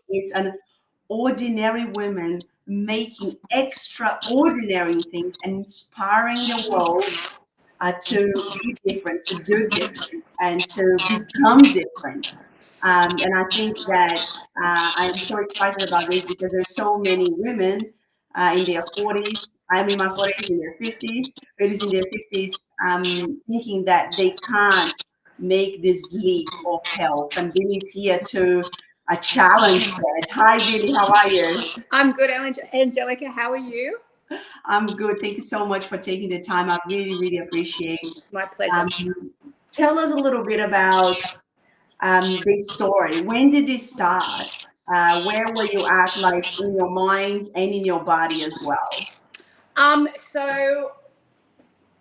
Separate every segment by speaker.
Speaker 1: is an ordinary woman making extraordinary things and inspiring the world to be different, to do different, and to become different. And I think that I am so excited about this because there's so many women in their 40s, I'm in my 40s, in their 50s, ladies in their 50s, thinking that they can't make this leap of health. And Billy's here to challenge that. Hi, Billy, how are you?
Speaker 2: I'm good, Angelica. How are you?
Speaker 1: I'm good. Thank you so much for taking the time. I really, really appreciate.
Speaker 2: It's my pleasure.
Speaker 1: Tell us a little bit about this story. When did it start? Where were you at, like in your mind and in your body as well?
Speaker 2: So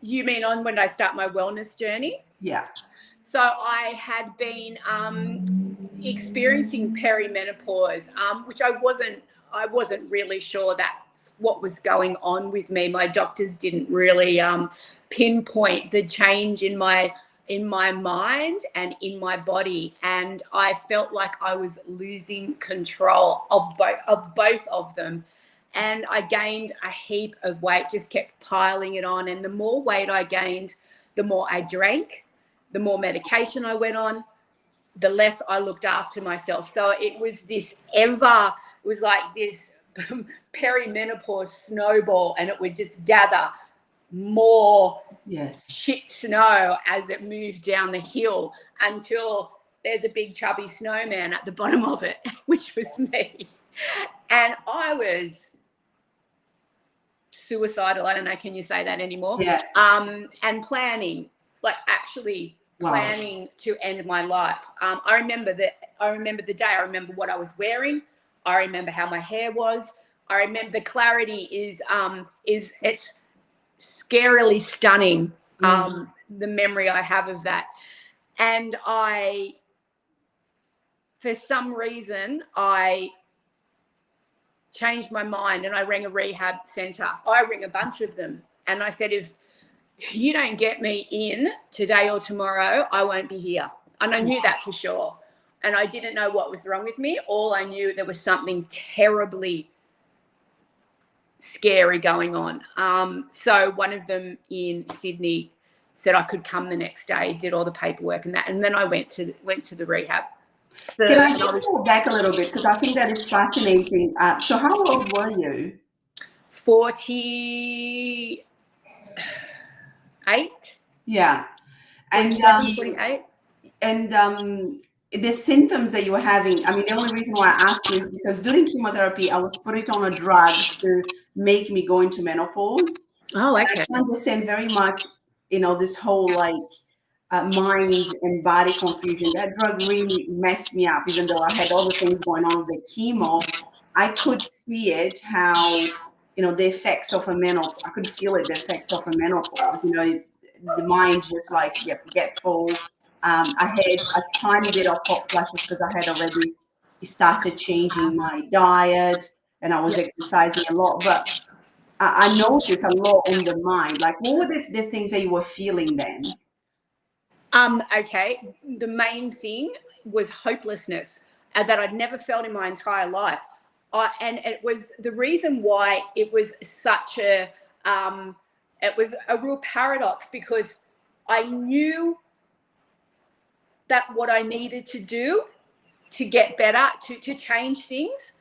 Speaker 2: you mean on when I start my wellness journey?
Speaker 1: Yeah.
Speaker 2: So I had been experiencing perimenopause, which I wasn't really sure that's what was going on with me. My doctors didn't really pinpoint the change in my mind and in my body, and I felt like I was losing control of both of them. And I gained a heap of weight, just kept piling it on. And the more weight I gained, the more I drank, the more medication I went on, the less I looked after myself. So it was like this perimenopause snowball, and it would just gather more shit snow as it moved down the hill until there's a big chubby snowman at the bottom of it, which was me. And I was suicidal. I don't know, can you say that anymore?
Speaker 1: Yes.
Speaker 2: And planning, like actually planning to end my life. I remember the day. I remember what I was wearing. I remember how my hair was. I remember the clarity is it's scarily stunning. The memory I have of that. And for some reason, I changed my mind and I rang a rehab centre. I rang a bunch of them and I said, if you don't get me in today or tomorrow, I won't be here. And I knew that for sure. And I didn't know what was wrong with me. All I knew, there was something terribly scary going on. So one of them in Sydney said I could come the next day, did all the paperwork and that. And then I went to the rehab.
Speaker 1: Can I just go back a little bit? Because I think that is fascinating. So how old were you?
Speaker 2: 48.
Speaker 1: Yeah. And
Speaker 2: 48.
Speaker 1: And the symptoms that you were having, I mean, the only reason why I asked you is because during chemotherapy, I was put on a drug to make me go into menopause.
Speaker 2: Oh, okay.
Speaker 1: I understand very much, this whole like mind and body confusion. That drug really messed me up, even though I had all the things going on with the chemo. I could see it, how, the effects of a menopause, I could feel it, the effects of a menopause, the mind just like, forgetful. I had a tiny bit of hot flashes because I had already started changing my diet and I was exercising a lot. But I noticed a lot on the mind. Like, what were the things that you were feeling then?
Speaker 2: Okay. The main thing was hopelessness that I'd never felt in my entire life. And it was the reason why it was such it was a real paradox, because I knew that what I needed to do to get better, to change things,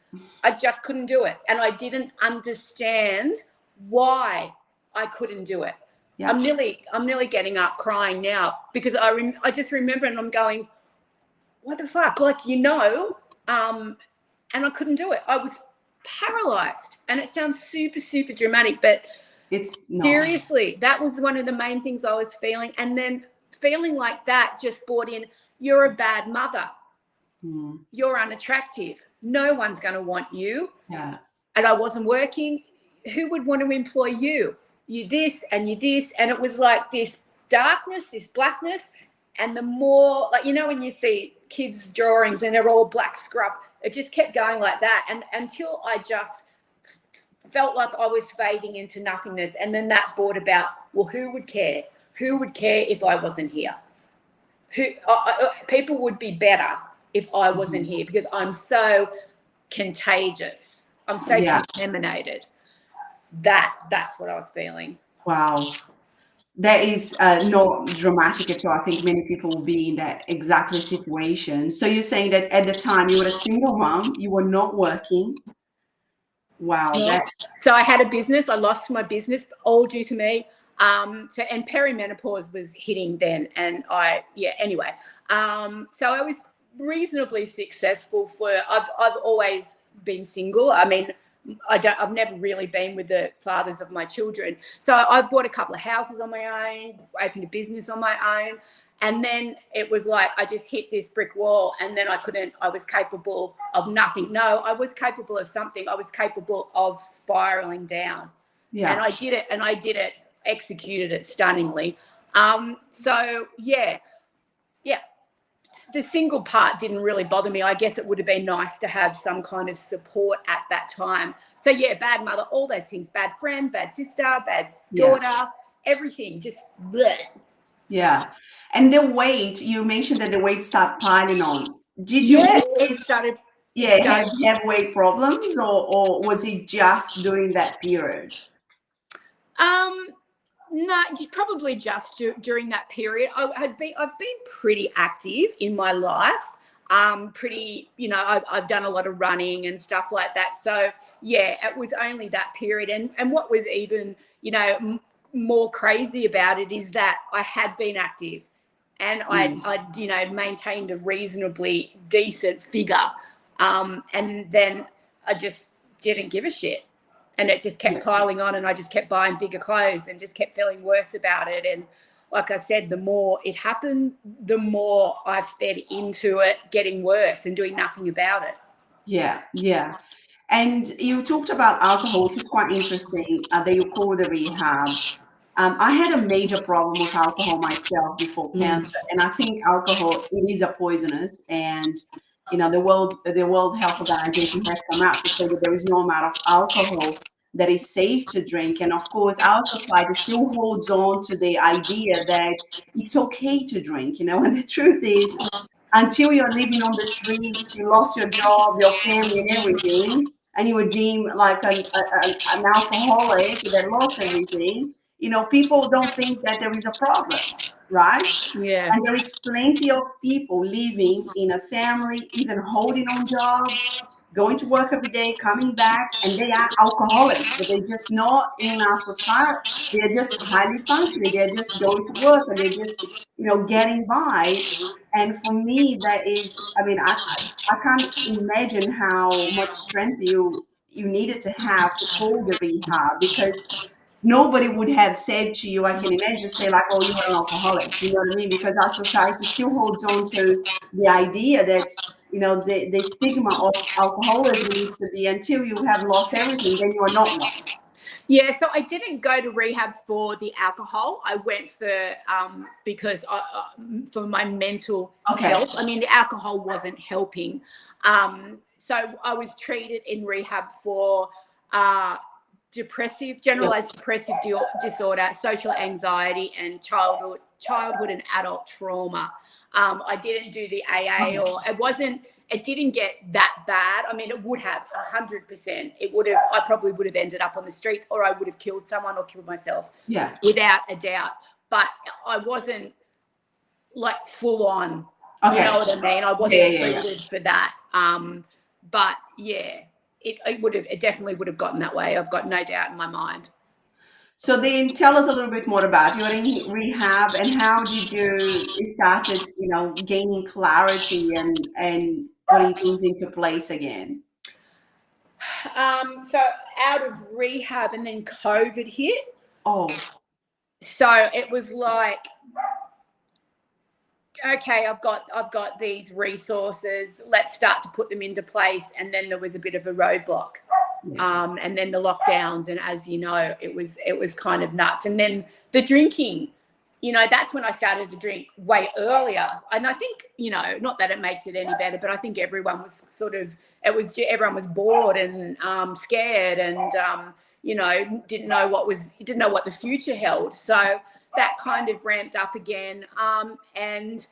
Speaker 2: I just couldn't do it. And I didn't understand why I couldn't do it. Yeah. I'm nearly getting up crying now, because I just remember and I'm going, what the fuck? Like, and I couldn't do it. I was paralyzed. And it sounds super, super dramatic, but
Speaker 1: it's not.
Speaker 2: Seriously, that was one of the main things I was feeling. And then feeling like that just brought in, you're a bad mother. You're unattractive. No one's going to want you.
Speaker 1: Yeah.
Speaker 2: And I wasn't working. Who would want to employ you? You this and you this. And it was like this darkness, this blackness. And the more, like, when you see kids' drawings and they're all black scrub, it just kept going like that. And until I just felt like I was fading into nothingness. And then that brought about, well, who would care? Who would care if I wasn't here? People would be better if I wasn't here, because I'm so contagious. I'm so contaminated. That's what I was feeling.
Speaker 1: Wow. That is not dramatic at all. I think many people will be in that exactly situation. So you're saying that at the time you were a single mom, you were not working. Wow.
Speaker 2: Yeah. So I had a business. I lost my business, all due to me. And perimenopause was hitting then. And anyway. So I was reasonably successful I've always been single. I mean, I've never really been with the fathers of my children. So I bought a couple of houses on my own, opened a business on my own. And then it was like I just hit this brick wall, and then I was capable of nothing. No, I was capable of something. I was capable of spiraling down. Yeah. And I did it, executed it stunningly. So yeah. The single part didn't really bother me. I guess it would have been nice to have some kind of support at that time. So yeah, bad mother, all those things, bad friend, bad sister, bad daughter, everything, just bleh.
Speaker 1: Yeah. And the weight, you mentioned that the weight started piling on. Did you always
Speaker 2: started
Speaker 1: have weight problems, or was it just during that period?
Speaker 2: No, probably just during that period. I've been pretty active in my life. Pretty, I've done a lot of running and stuff like that. So yeah, it was only that period. And what was even, more crazy about it is that I had been active, and I maintained a reasonably decent figure. And then I just didn't give a shit. And it just kept piling on, and I just kept buying bigger clothes and just kept feeling worse about it. And like I said, the more it happened, the more I fed into it getting worse and doing nothing about it.
Speaker 1: Yeah. And you talked about alcohol, which is quite interesting, that you call the rehab. I had a major problem with alcohol myself before cancer. And I think alcohol, it is a poisonous. And the World Health Organization has come out to say that there is no amount of alcohol that is safe to drink. And of course, our society still holds on to the idea that it's okay to drink, and the truth is, until you're living on the streets, you lost your job, your family and everything, and you were deemed like an alcoholic that lost everything, people don't think that there is a problem. Right?
Speaker 2: Yeah.
Speaker 1: And there is plenty of people living in a family, even holding on jobs, going to work every day, coming back, and they are alcoholics, but they're just not in our society. They're just highly functioning. They're just going to work, and they're just, getting by. And for me, that is, I can't imagine how much strength you needed to have to pull the rehab, because nobody would have said to you, I can imagine, say like, oh, you're an alcoholic. Do you know what I mean? Because our society still holds on to the idea that, the stigma of alcoholism used to be, until you have lost everything, then you are not one.
Speaker 2: Yeah, so I didn't go to rehab for the alcohol. I went because for my mental health. I mean, the alcohol wasn't helping. So I was treated in rehab for generalized depressive disorder, social anxiety, and childhood and adult trauma. I didn't do the AA, or it didn't get that bad. I mean, it would have 100%. I probably would have ended up on the streets, or I would have killed someone or killed myself. Yeah. Without a doubt. But I wasn't like full on. Okay. You know what I mean? I wasn't treated for that. But yeah. It definitely would have gotten that way. I've got no doubt in my mind.
Speaker 1: So then tell us a little bit more about you in rehab, and how did you started, gaining clarity and putting things into place again?
Speaker 2: So out of rehab, and then COVID hit.
Speaker 1: Oh.
Speaker 2: So it was like, okay, I've got these resources. Let's start to put them into place. And then there was a bit of a roadblock. Yes. And then the lockdowns, and as you know, it was kind of nuts. And then the drinking, that's when I started to drink way earlier. And I think, not that it makes it any better, but I think everyone was everyone was bored and scared, and didn't know what the future held. So that kind of ramped up again. And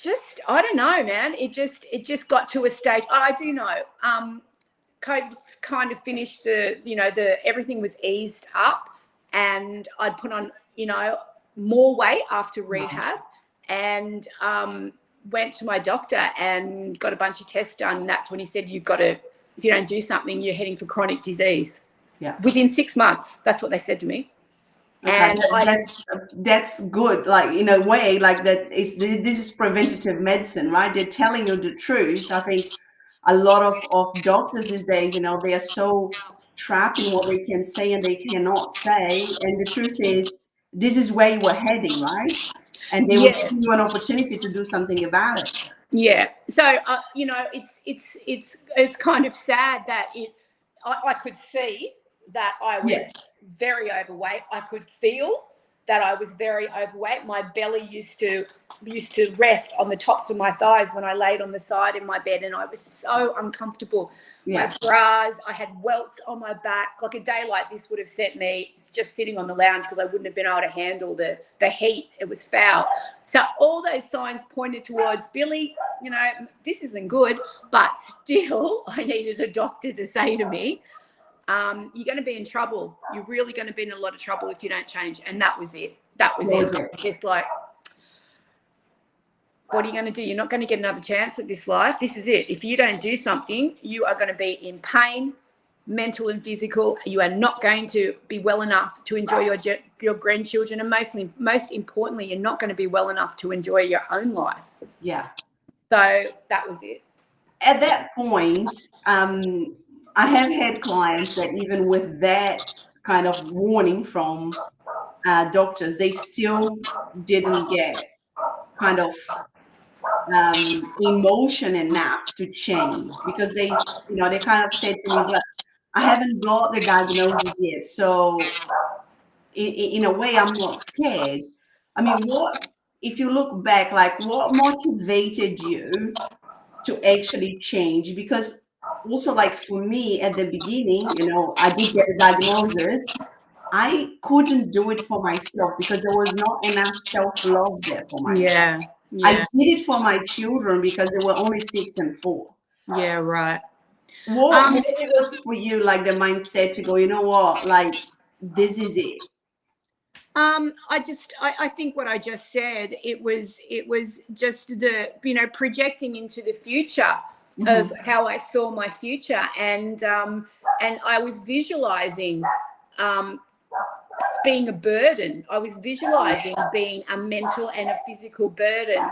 Speaker 2: just, I don't know, man. It just got to a stage. I do know. COVID kind of finished everything was eased up, and I'd put on, more weight after rehab, and went to my doctor and got a bunch of tests done. And that's when he said, if you don't do something, you're heading for chronic disease.
Speaker 1: Yeah.
Speaker 2: Within 6 months, that's what they said to me.
Speaker 1: Okay. And that's good. Like, in a way, like this is preventative medicine, right? They're telling you the truth. I think a lot of doctors these days, they are so trapped in what they can say and they cannot say. And the truth is, this is where you were heading, right? And they will give you an opportunity to do something about it.
Speaker 2: Yeah. So, it's kind of sad that I could see that I was very overweight. I could feel that I was very overweight. My belly used to rest on the tops of my thighs when I laid on the side in my bed, and I was so uncomfortable. My bras, I had welts on my back. Like a day like this would have sent me just sitting on the lounge, because I wouldn't have been able to handle the heat. It was foul. So all those signs pointed towards, Billie, this isn't good, but still I needed a doctor to say to me, you're going to be in trouble. You're really going to be in a lot of trouble if you don't change. And that was it. That was it. Just like, what are you going to do? You're not going to get another chance at this life. This is it. If you don't do something, you are going to be in pain, mental and physical. You are not going to be well enough to enjoy your grandchildren. And most importantly, you're not going to be well enough to enjoy your own life.
Speaker 1: Yeah.
Speaker 2: So that was it.
Speaker 1: At that point, I have had clients that even with that kind of warning from doctors, they still didn't get kind of emotion enough to change, because they kind of said to me, but I haven't got the diagnosis yet. So in a way, I'm not scared. I mean, if you look back, like what motivated you to actually change? Because also, like for me at the beginning, I did get a diagnosis. I couldn't do it for myself because there was not enough self-love there for myself.
Speaker 2: Yeah.
Speaker 1: I did it for my children because they were only 6 and 4.
Speaker 2: Yeah, right.
Speaker 1: What was for you, like the mindset to go, you know what, like this is it?
Speaker 2: I think what I just said, it was just the, projecting into the future of how I saw my future. And I was visualizing, being a burden. I was visualizing being a mental and a physical burden.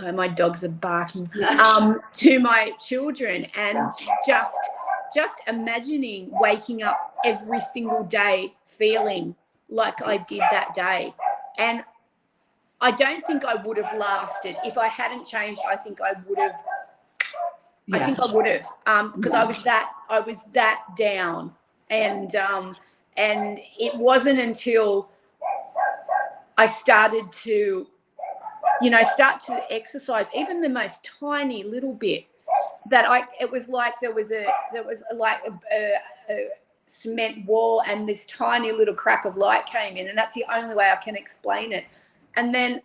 Speaker 2: Oh, my dogs are barking. To my children, and just imagining waking up every single day feeling like I did that day. And I don't think I would have lasted if I hadn't changed. I think I would have. I think I would have, because I was that down, and it wasn't until I started to, start to exercise, even the most tiny little bit, that it was like there was like a cement wall, and this tiny little crack of light came in, and that's the only way I can explain it. And then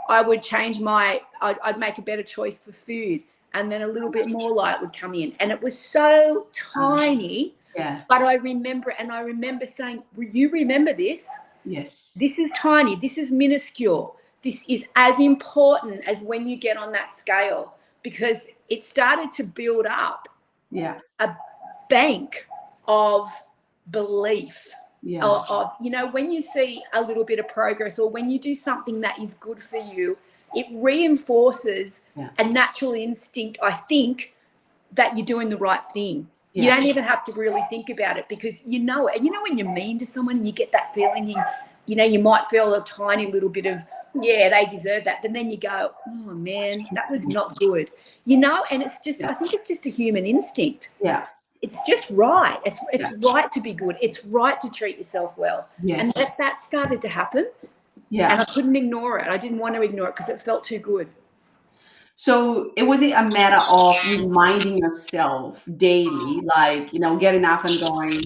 Speaker 2: I would change I'd make a better choice for food, and then a little bit more light would come in, and it was so tiny.
Speaker 1: Yeah.
Speaker 2: But I remember saying, you remember this?
Speaker 1: Yes.
Speaker 2: This is tiny. This is minuscule. This is as important as when you get on that scale, because it started to build up a bank of belief. Of when you see a little bit of progress, or when you do something that is good for you, it reinforces a natural instinct, I think, that you're doing the right thing. You don't even have to really think about it, because you know it. And when you're mean to someone and you get that feeling, you might feel a tiny little bit of, they deserve that. But then you go, oh man, that was not good. And it's just, I think it's just a human instinct.
Speaker 1: Yeah.
Speaker 2: It's just right. It's right to be good. It's right to treat yourself well.
Speaker 1: Yes.
Speaker 2: And that started to happen.
Speaker 1: Yeah.
Speaker 2: And I couldn't ignore it. I didn't want to ignore it because it felt too good.
Speaker 1: So it was a matter of reminding yourself daily, like, getting up and going,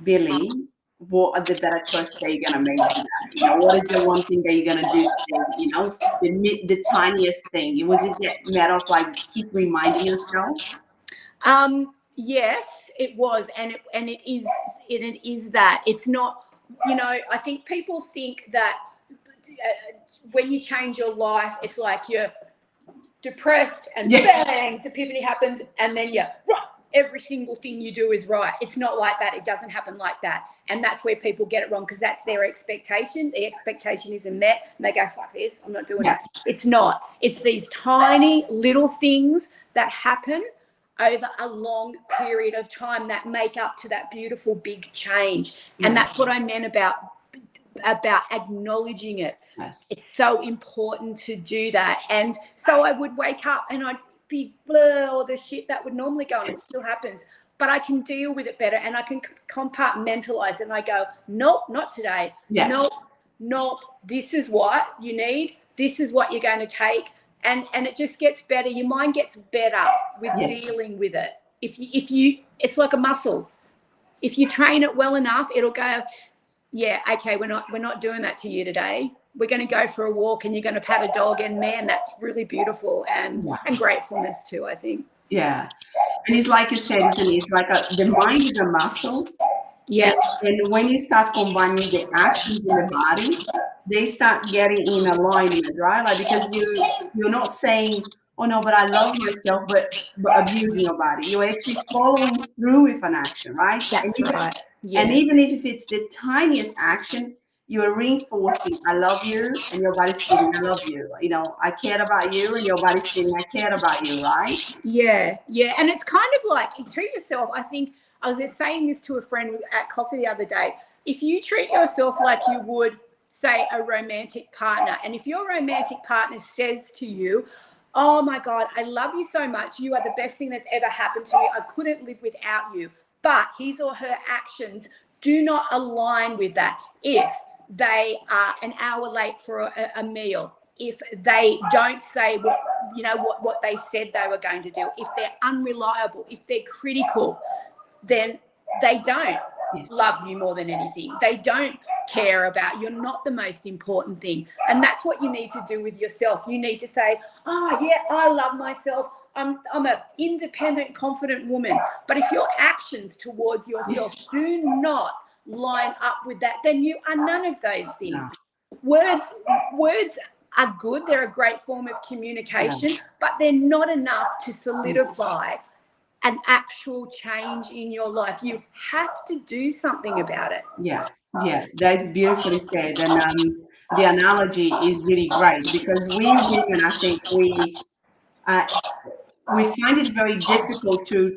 Speaker 1: Billie, what are the better choices that you're gonna make today? You know, what is the one thing that you're gonna do today? You know, the tiniest thing. Was it that matter of like keep reminding yourself?
Speaker 2: Yes, it was, and it is that. It's not, you know, I think people think that when you change your life, it's like you're depressed and bang, epiphany happens, and then you're right. Every single thing you do is right. It's not like that. It doesn't happen like that. And that's where people get it wrong, because that's their expectation. The expectation isn't met, and they go, fuck this, I'm not doing it. It's not. It's these tiny little things that happen over a long period of time that make up to that beautiful big change. And that's what I meant about acknowledging it. It's so important to do that. And so I would wake up and I'd be blah, all the shit that would normally go on. It still happens, but I can deal with it better, and I can compartmentalize it, and I go, nope, not today. Nope, this is what you need. This is what you're going to take. And it just gets better. Your mind gets better with dealing with it. If you, it's like a muscle. If you train it well enough, it'll go, yeah, okay, we're not doing that to you today. We're going to go for a walk, and you're going to pat a dog, and man, that's really beautiful, and gratefulness too, I think.
Speaker 1: Yeah, and it's like you said, isn't it? It's like the mind is a muscle.
Speaker 2: Yeah.
Speaker 1: And when you start combining the actions in the body, they start getting in alignment, right? Like, because you're not saying, oh no, but I love myself, but abusing your body. You're actually following through with an action, right?
Speaker 2: That's right. Yeah.
Speaker 1: And even if it's the tiniest action, you're reinforcing, I love you, and your body's feeling, I love you. You know, I care about you, and your body's feeling, I care about you, right?
Speaker 2: Yeah, yeah. And it's kind of like, you treat yourself, I think, I was just saying this to a friend at coffee the other day. If you treat yourself like you would, say, a romantic partner, and if your romantic partner says to you, oh my God, I love you so much. You are the best thing that's ever happened to me. I couldn't live without you. But his or her actions do not align with that. If they are an hour late for a meal, if they don't say what they said they were going to do, if they're unreliable, if they're critical, then they don't love you more than anything. They don't care about, you're not the most important thing. And that's what you need to do with yourself. You need to say, oh yeah, I love myself. I'm an independent, confident woman. But if your actions towards yourself do not line up with that, then you are none of those things. Words are good. They're a great form of communication, but they're not enough to solidify an actual change in your life. You have to do something about it.
Speaker 1: Yeah, that's beautifully said. And the analogy is really great, because we women, I think we find it very difficult to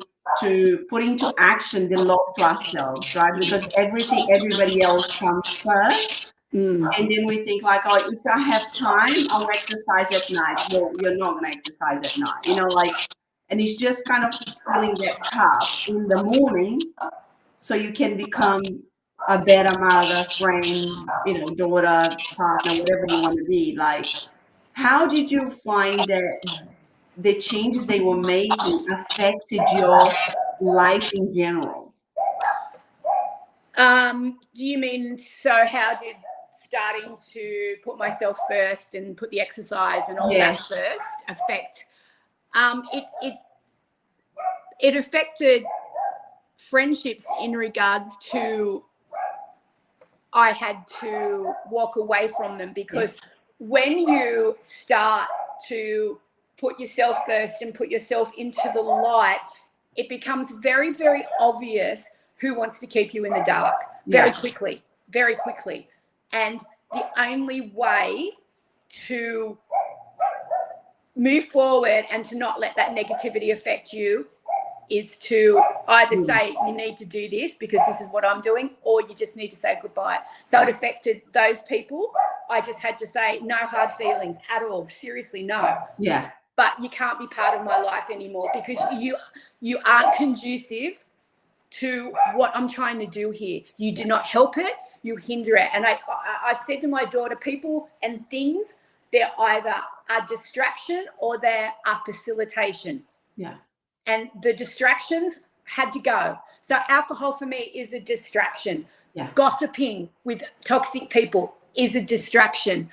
Speaker 1: put into action the love to ourselves, right? Because everybody else comes first. And then we think like, oh, if I have time, I'll exercise at night. Well, you're not going to exercise at night, you know, like, and it's just kind of filling that cup in the morning so you can become a better mother, friend, you know, daughter, partner, whatever you want to be. Like, how did you find that the changes they were making affected your life in general?
Speaker 2: Do you mean, so how did starting to put myself first and put the exercise and all that first affect? It affected friendships in regards to, I had to walk away from them, because when you start to put yourself first and put yourself into the light, it becomes very, very obvious who wants to keep you in the dark very quickly. And the only way to move forward and to not let that negativity affect you is to either say, you need to do this because this is what I'm doing, or you just need to say goodbye. So it affected those people. I just had to say, no hard feelings at all. Seriously, no.
Speaker 1: Yeah.
Speaker 2: But you can't be part of my life anymore, because you aren't conducive to what I'm trying to do here. You do not help it, you hinder it. And I've said to my daughter, people and things, they're either a distraction or they're a facilitation.
Speaker 1: Yeah.
Speaker 2: And the distractions had to go. So alcohol for me is a distraction.
Speaker 1: Yeah.
Speaker 2: Gossiping with toxic people is a distraction.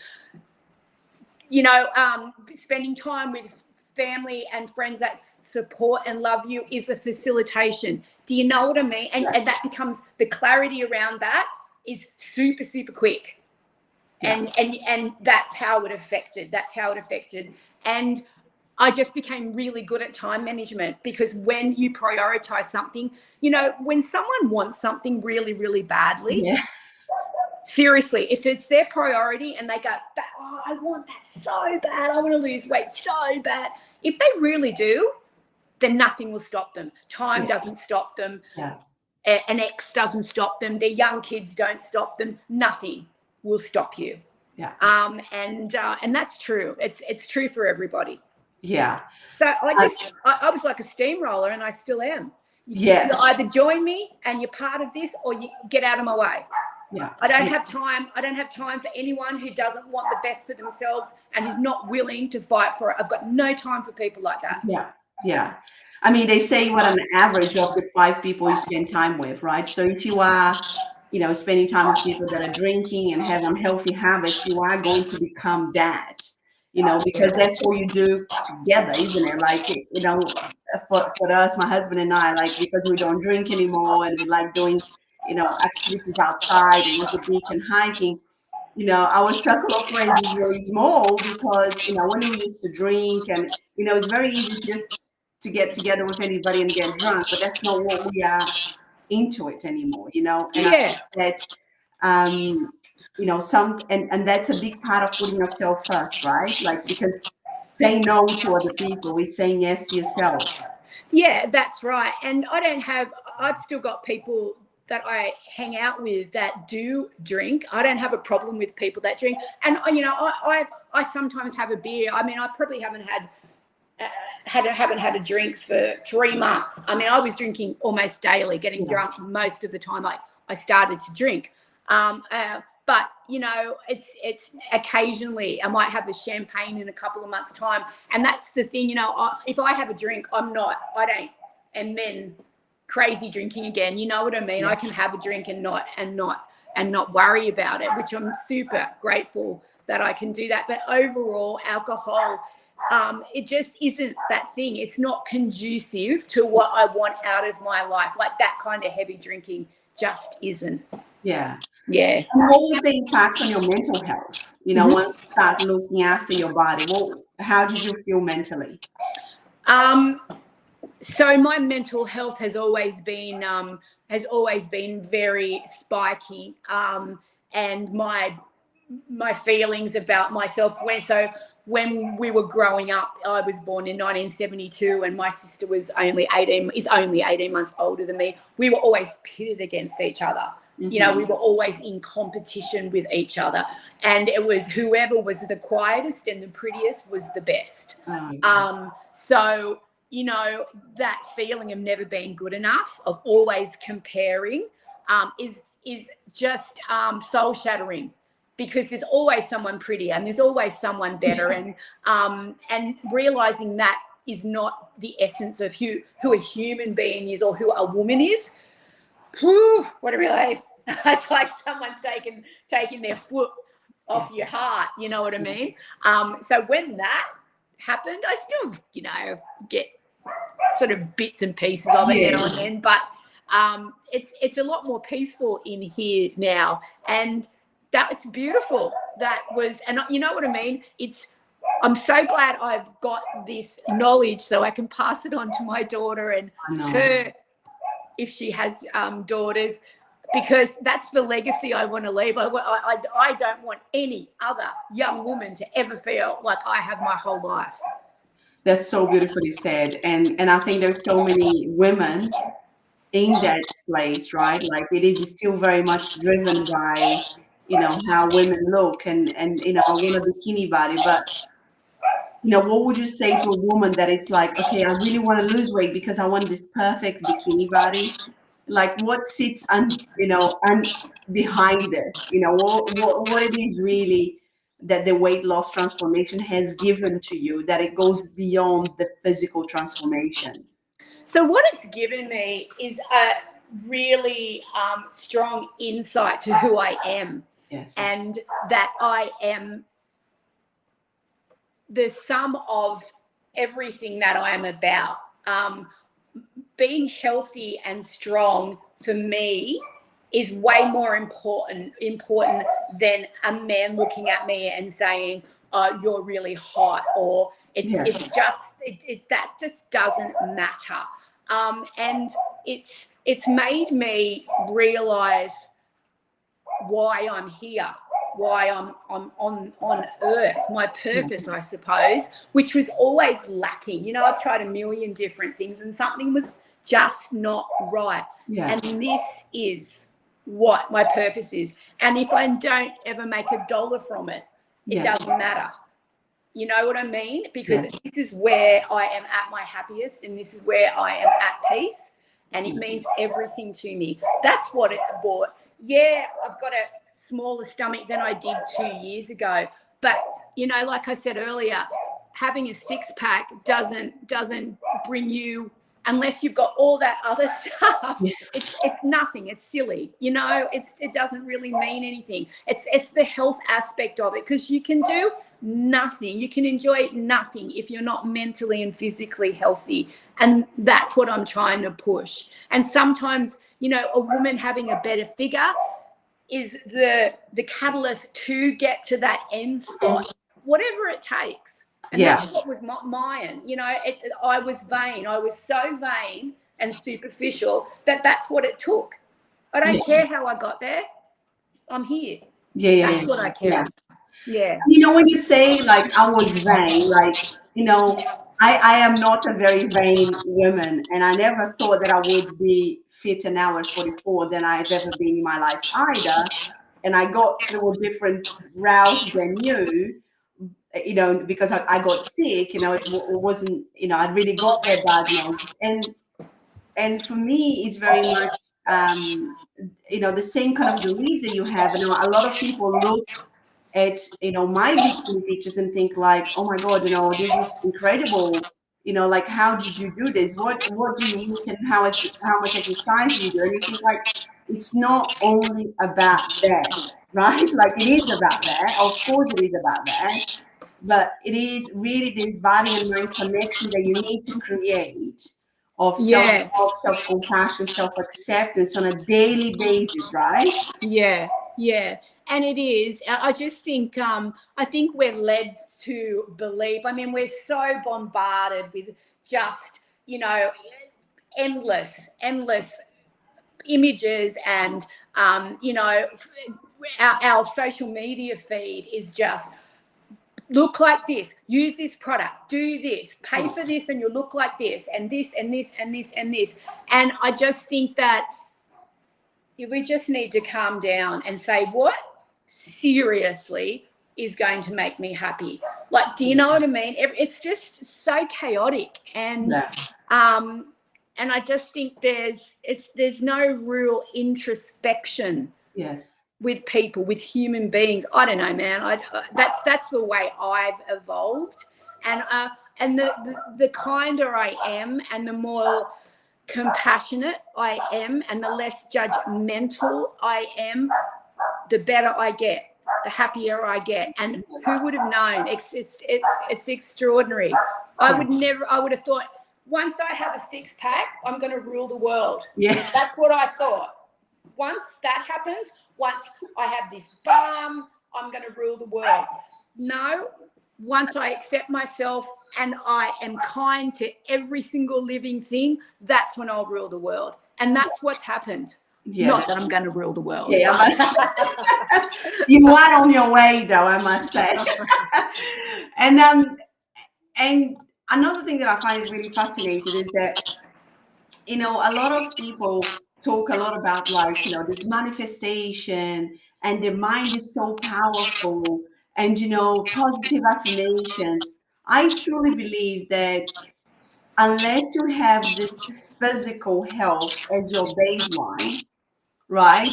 Speaker 2: You know, spending time with family and friends that support and love you is a facilitation. Do you know what I mean? And that becomes, the clarity around that is super, super quick.
Speaker 1: Yeah.
Speaker 2: And that's how it affected. And I just became really good at time management, because when you prioritize something, you know, when someone wants something really, really badly,
Speaker 1: Yeah.
Speaker 2: seriously, if it's their priority and they go, oh, I want that so bad, I want to lose weight so bad. If they really do, then nothing will stop them. Time doesn't stop them.
Speaker 1: Yeah.
Speaker 2: An ex doesn't stop them. Their young kids don't stop them. Nothing will stop you.
Speaker 1: Yeah.
Speaker 2: And that's true. It's true for everybody.
Speaker 1: Yeah.
Speaker 2: So I was like a steamroller, and I still am. You either join me and you're part of this, or you get out of my way.
Speaker 1: Yeah.
Speaker 2: I don't have time. I don't have time for anyone who doesn't want the best for themselves and who's not willing to fight for it. I've got no time for people like that.
Speaker 1: Yeah. Yeah. I mean, they say what an average of the 5 people you spend time with, right? So if you are, you know, spending time with people that are drinking and have unhealthy habits, you are going to become that, you know, because that's what you do together, isn't it? Like, you know, for us, my husband and I, like, because we don't drink anymore and we like doing, you know, activities outside and at the beach and hiking, you know, our circle of friends is very small because, you know, when we used to drink and, you know, it's very easy just to get together with anybody and get drunk, but that's not what we are into it anymore, you know. And I think that you know, and that's a big part of putting yourself first, right? Like, because saying no to other people is saying yes to yourself.
Speaker 2: Yeah, that's right. And I've still got people that I hang out with that do drink. I don't have a problem with people that drink. And you know, I sometimes have a beer. I mean, I probably haven't had a drink for 3 months. I mean, I was drinking almost daily, getting drunk most of the time I started to drink. But you know, it's occasionally I might have a champagne in a couple of months' time, and that's the thing. You know, if I have a drink, I don't, and then crazy drinking again. You know what I mean? I can have a drink and not worry about it, which I'm super grateful that I can do that. But overall, alcohol, it just isn't that thing. It's not conducive to what I want out of my life. Like that kind of heavy drinking just isn't.
Speaker 1: Yeah.
Speaker 2: Yeah.
Speaker 1: And what was the impact on your mental health? You know, once you start looking after your body, how did you feel mentally?
Speaker 2: So my mental health has always been very spiky, and my feelings about myself when we were growing up, I was born in 1972, and my sister is only 18 months older than me. We were always pitted against each other. You know, we were always in competition with each other, and it was whoever was the quietest and the prettiest was the best. So, you know, that feeling of never being good enough, of always comparing, is just soul shattering, because there's always someone prettier and there's always someone better, and realizing that is not the essence of who a human being is or who a woman is. Whew, what a relief. It's like someone's taking their foot off your heart, you know what I mean? So when that happened, I still, you know, get sort of bits and pieces of it now and then, but it's a lot more peaceful in here now, and that's beautiful. That was, and you know what I mean? I'm so glad I've got this knowledge so I can pass it on to my daughter and her, if she has daughters, because that's the legacy I want to leave. I don't want any other young woman to ever feel like I have my whole life.
Speaker 1: That's so beautifully said. And I think there's so many women in that place, right? Like it is still very much driven by, you know, how women look and you know, I want a bikini body, but you know, what would you say to a woman that it's like, okay, I really want to lose weight because I want this perfect bikini body? Like what sits behind this? You know, what it is really that the weight loss transformation has given to you, that it goes beyond the physical transformation?
Speaker 2: So what it's given me is really strong insight to who I am.
Speaker 1: Yes.
Speaker 2: And that I am the sum of everything that I am about. Being healthy and strong for me is way more important than a man looking at me and saying, "Oh, you're really hot," or it's just that just doesn't matter. And it's made me realize why I'm here, why I'm on earth, my purpose, I suppose, which was always lacking. You know, I've tried a million different things and something was just not right. And this is what my purpose is. And if I don't ever make $1 from it, it doesn't matter. You know what I mean? Because this is where I am at my happiest and this is where I am at peace, and it means everything to me. That's what it's brought. Yeah, I've got a smaller stomach than I did 2 years ago, but you know, like I said earlier, having a six-pack doesn't bring you, unless you've got all that other stuff. It's nothing. It's silly. You know, it doesn't really mean anything. It's the health aspect of it, because you can do nothing. You can enjoy nothing if you're not mentally and physically healthy. And that's what I'm trying to push. And sometimes, you know, a woman having a better figure is the catalyst to get to that end spot, whatever it takes. And that's what was mine. You know, I was vain. I was so vain and superficial that's what it took. I don't care how I got there. I'm here. That's what I care about.
Speaker 1: You know, when you say like I was vain, like, you know, I am not a very vain woman, and I never thought that I would be fitter now at 44 than I've ever been in my life either. And I got through different routes than you know, because I got sick, you know, it wasn't, you know, I really got that diagnosis. And for me, it's very much, you know, the same kind of beliefs that you have. You know, a lot of people look at, you know, my bikini pictures and think like, oh my God, you know, this is incredible. You know, like, how did you do this? What do you eat and how much exercise you do? And you think like, it's not only about that, right? Like, it is about that. Of course it is about that. But it is really this body and mind connection that you need to create of self-compassion, self-acceptance on a daily basis, right?
Speaker 2: And it is. I just think I think we're led to believe. I mean, we're so bombarded with just, you know, endless images, and you know, our social media feed is just, look like this, use this product, do this, pay for this, and you'll look like this, and this, and this, and this, and this. And I just think that we just need to calm down and say, what seriously is going to make me happy? Like, do you know what I mean? It's just so chaotic. And and I just think there's no real introspection. With people, with human beings. I don't know, man. That's the way I've evolved, and the kinder I am, and the more compassionate I am, and the less judgmental I am, the better I get, the happier I get. And who would have known? It's extraordinary. I would have thought, once I have a six-pack, I'm going to rule the world. That's what I thought. Once that happens, once I have this bum, I'm going to rule the world. No, once I accept myself and I am kind to every single living thing, that's when I'll rule the world. And that's what's happened. Not that I'm going to rule the world.
Speaker 1: You are on your way, though, I must say. And another thing that I find really fascinating is that, you know, a lot of people talk a lot about, like, you know, this manifestation, and the mind is so powerful, and, you know, positive affirmations. I truly believe that unless you have this physical health as your baseline, right,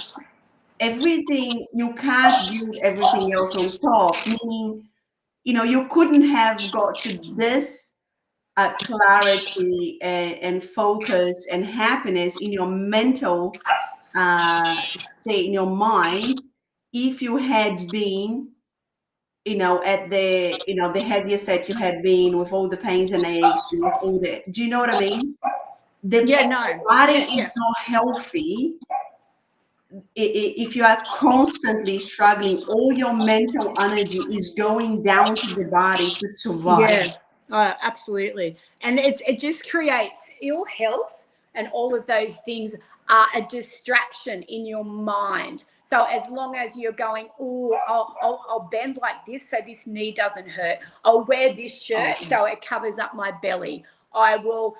Speaker 1: everything, you can't build everything else on top. Meaning, you know, you couldn't have got to this clarity and focus and happiness in your mental state, in your mind, if you had been, at the heaviest that you had been, with all the pains and aches, with all the, do you know what I mean? The body is not healthy if you are constantly struggling. All your mental energy is going down to the body to survive.
Speaker 2: Absolutely. And it just creates ill health, and all of those things are a distraction in your mind. So as long as you're going, oh, I'll bend like this so this knee doesn't hurt. I'll wear this shirt so it covers up my belly. I will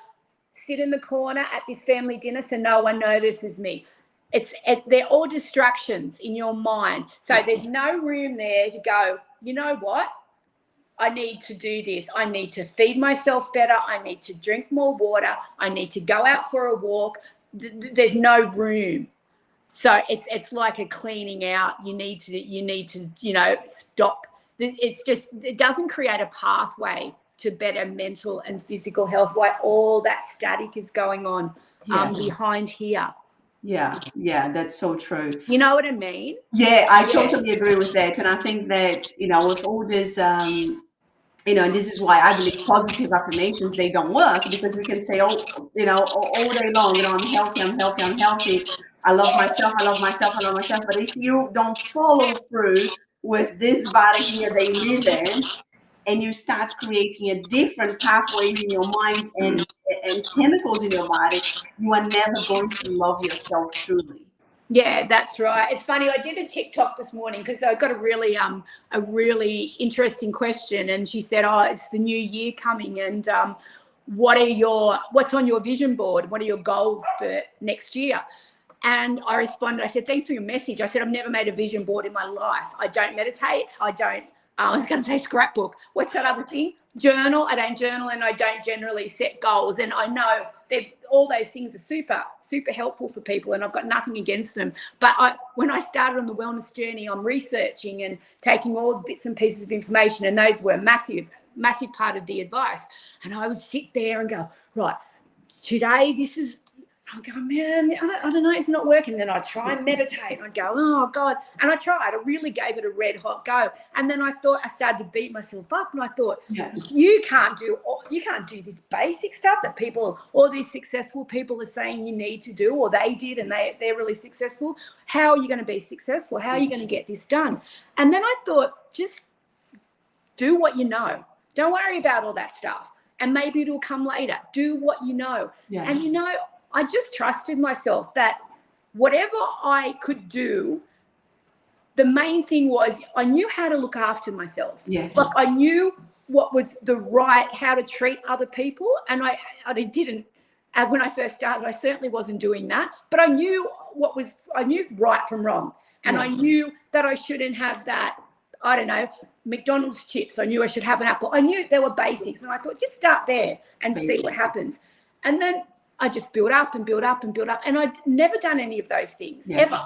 Speaker 2: sit in the corner at this family dinner so no one notices me. They're all distractions in your mind. So there's no room there to go, you know what? I need to do this. I need to feed myself better. I need to drink more water. I need to go out for a walk. There's no room. So it's like a cleaning out. You need to stop. It doesn't create a pathway to better mental and physical health, while all that static is going on behind here.
Speaker 1: Yeah, that's so true.
Speaker 2: You know what I mean?
Speaker 1: Yeah, I totally agree with that. And I think that, with all this, and this is why I believe positive affirmations, they don't work, because we can say, all day long, I'm healthy, I'm healthy, I'm healthy. I love myself, I love myself, I love myself. But if you don't follow through with this body here they live in, and you start creating a different pathways in your mind and chemicals in your body, you are never going to love yourself truly.
Speaker 2: Yeah, that's right. It's funny. I did a TikTok this morning because I got a really interesting question, and she said, "Oh, it's the new year coming, and what's on your vision board? What are your goals for next year?" And I responded. I said, "Thanks for your message." I said, "I've never made a vision board in my life. I don't meditate. I was going to say scrapbook. What's that other thing? Journal. I don't journal, and I don't generally set goals. And I know that all those things are super, super helpful for people, and I've got nothing against them. But when I started on the wellness journey, I'm researching and taking all the bits and pieces of information, and those were a massive, massive part of the advice. And I would sit there and go, right, today this is, I'm going, man, I don't know, it's not working. Then I'd try and meditate. I'd go, oh God. And I tried. I really gave it a red hot go. And then I started to beat myself up, and I thought, you can't do this basic stuff that all these successful people are saying you need to do, or they did, and they're really successful. How are you going to be successful? How are you going to get this done? And then I thought, just do what you know. Don't worry about all that stuff. And maybe it'll come later. Do what you know. Yeah. And I just trusted myself that whatever I could do, the main thing was I knew how to look after myself.
Speaker 1: Yes.
Speaker 2: Like I knew what was how to treat other people. And I didn't, when I first started, I certainly wasn't doing that. But I knew right from wrong. And I knew that I shouldn't have that, I don't know, McDonald's chips. I knew I should have an apple. I knew there were basics. And I thought, just start there and see what happens. And then I just build up and build up and build up. And I'd never done any of those things, ever.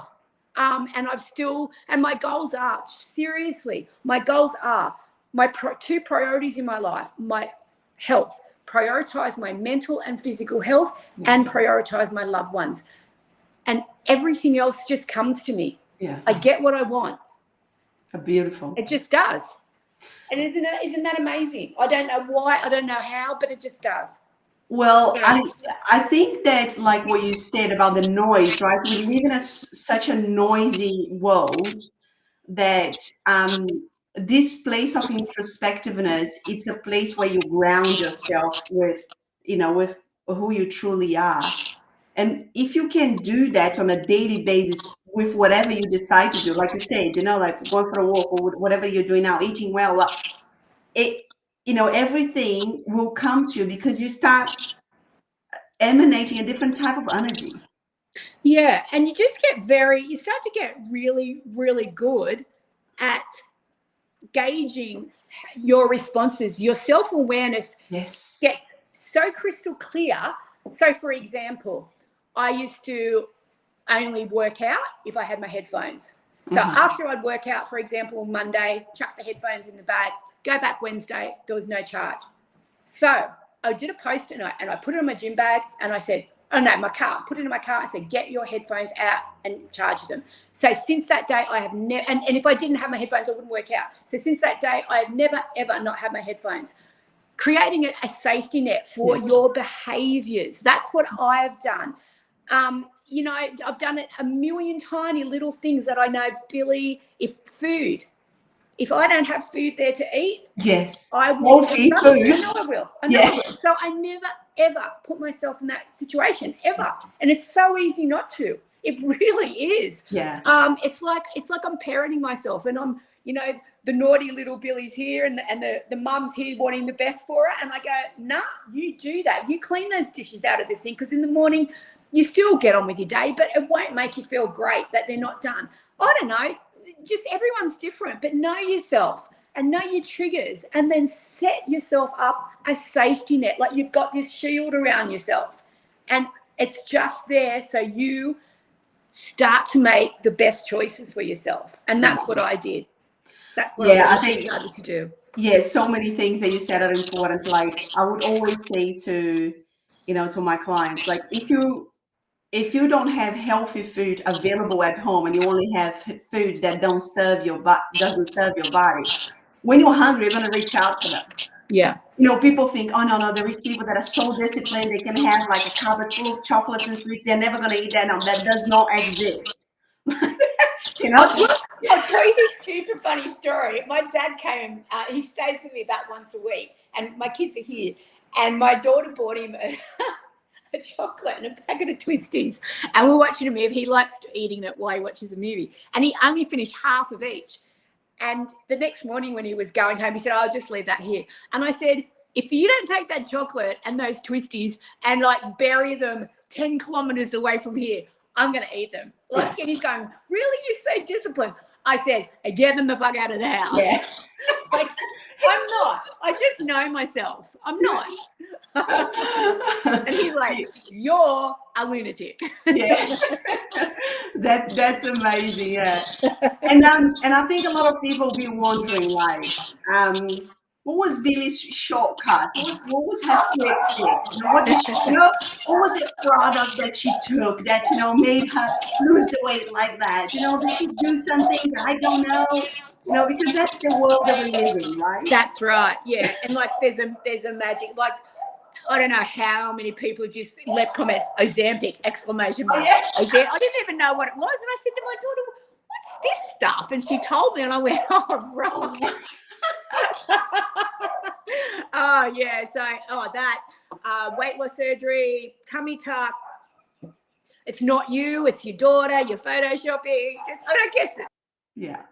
Speaker 2: And my goals are, seriously, my goals are my two priorities in my life, my health, prioritize my mental and physical health, and prioritize my loved ones. And everything else just comes to me.
Speaker 1: Yeah.
Speaker 2: I get what I want.
Speaker 1: Beautiful.
Speaker 2: It just does. And isn't that amazing? I don't know why, I don't know how, but it just does.
Speaker 1: Well, I think that, like what you said about the noise, right? We live in such a noisy world that this place of introspectiveness, it's a place where you ground yourself with who you truly are. And if you can do that on a daily basis with whatever you decide to do, like you said, like going for a walk or whatever you're doing now, eating well, everything will come to you because you start emanating a different type of energy.
Speaker 2: Yeah. And you start to get really, really good at gauging your responses. Your self-awareness gets so crystal clear. So for example, I used to only work out if I had my headphones. So after I'd work out, for example, Monday, chuck the headphones in the bag, go back Wednesday, there was no charge. So I did a post and I put it in my gym bag and I said, oh no, my car, put it in my car. I said, get your headphones out and charge them. So since that day, I have never, and if I didn't have my headphones, I wouldn't work out. So since that day, I have never, ever not had my headphones. Creating a safety net for your behaviors. That's what I've done. You know, I've done it a million tiny little things that I know, Billie, if I don't have food there to eat, I will eat food. I know I will. I know I will. So I never, ever put myself in that situation, ever. And it's so easy not to. It really is.
Speaker 1: Yeah.
Speaker 2: It's like I'm parenting myself, and I'm, you know, the naughty little Billie's here and the mum's here wanting the best for her. And I go, nah, you do that. You clean those dishes out of the sink, because in the morning you still get on with your day, but it won't make you feel great that they're not done. I don't know. Just everyone's different, but know yourself and know your triggers, and then set yourself up a safety net. Like you've got this shield around yourself, and it's just there so you start to make the best choices for yourself. And that's what I did. That's what I think started to do.
Speaker 1: Yeah, so many things that you said are important. Like I would always say to, you know, to my clients, like if you don't have healthy food available at home and you only have food that doesn't serve your body, when you're hungry, you're going to reach out to them.
Speaker 2: Yeah.
Speaker 1: You know, people think, oh, no, there is people that are so disciplined. They can have like a cupboard full of chocolates and sweets. They're never going to eat that. No, that does not exist. You know?
Speaker 2: I'll tell you this super funny story. My dad came, he stays with me about once a week, and my kids are here. And my daughter bought him a chocolate and a packet of twisties, and we're watching a movie. He likes eating it while he watches a movie, and he only finished half of each. And the next morning when he was going home, he said, I'll just leave that here. And I said, if you don't take that chocolate and those twisties and like bury them 10 kilometers away from here, I'm going to eat them. Like, and he's going, really? You're so disciplined. I said, get them the fuck out of the house.
Speaker 1: Yeah.
Speaker 2: Like, I'm not. I just know myself. I'm not. And he's like, you're a lunatic.
Speaker 1: Yeah. That's amazing. Yeah. And I think a lot of people will be wondering, like, what was Billie's shortcut? What was her quick fix? You know, what was the product that she took that, you know, made her lose the weight like that? You know, did she do something that I don't know? You know, because that's the world that we live in, right?
Speaker 2: That's right. Yeah. And like there's a magic, like I don't know how many people just left comment, Ozempic, exclamation mark. I didn't even know what it was. And I said to my daughter, what's this stuff? And she told me, and I went, oh, right. Oh, yeah. So, that weight loss surgery, tummy tuck. It's not you, it's your daughter, you're photoshopping. I don't guess it.
Speaker 1: Yeah.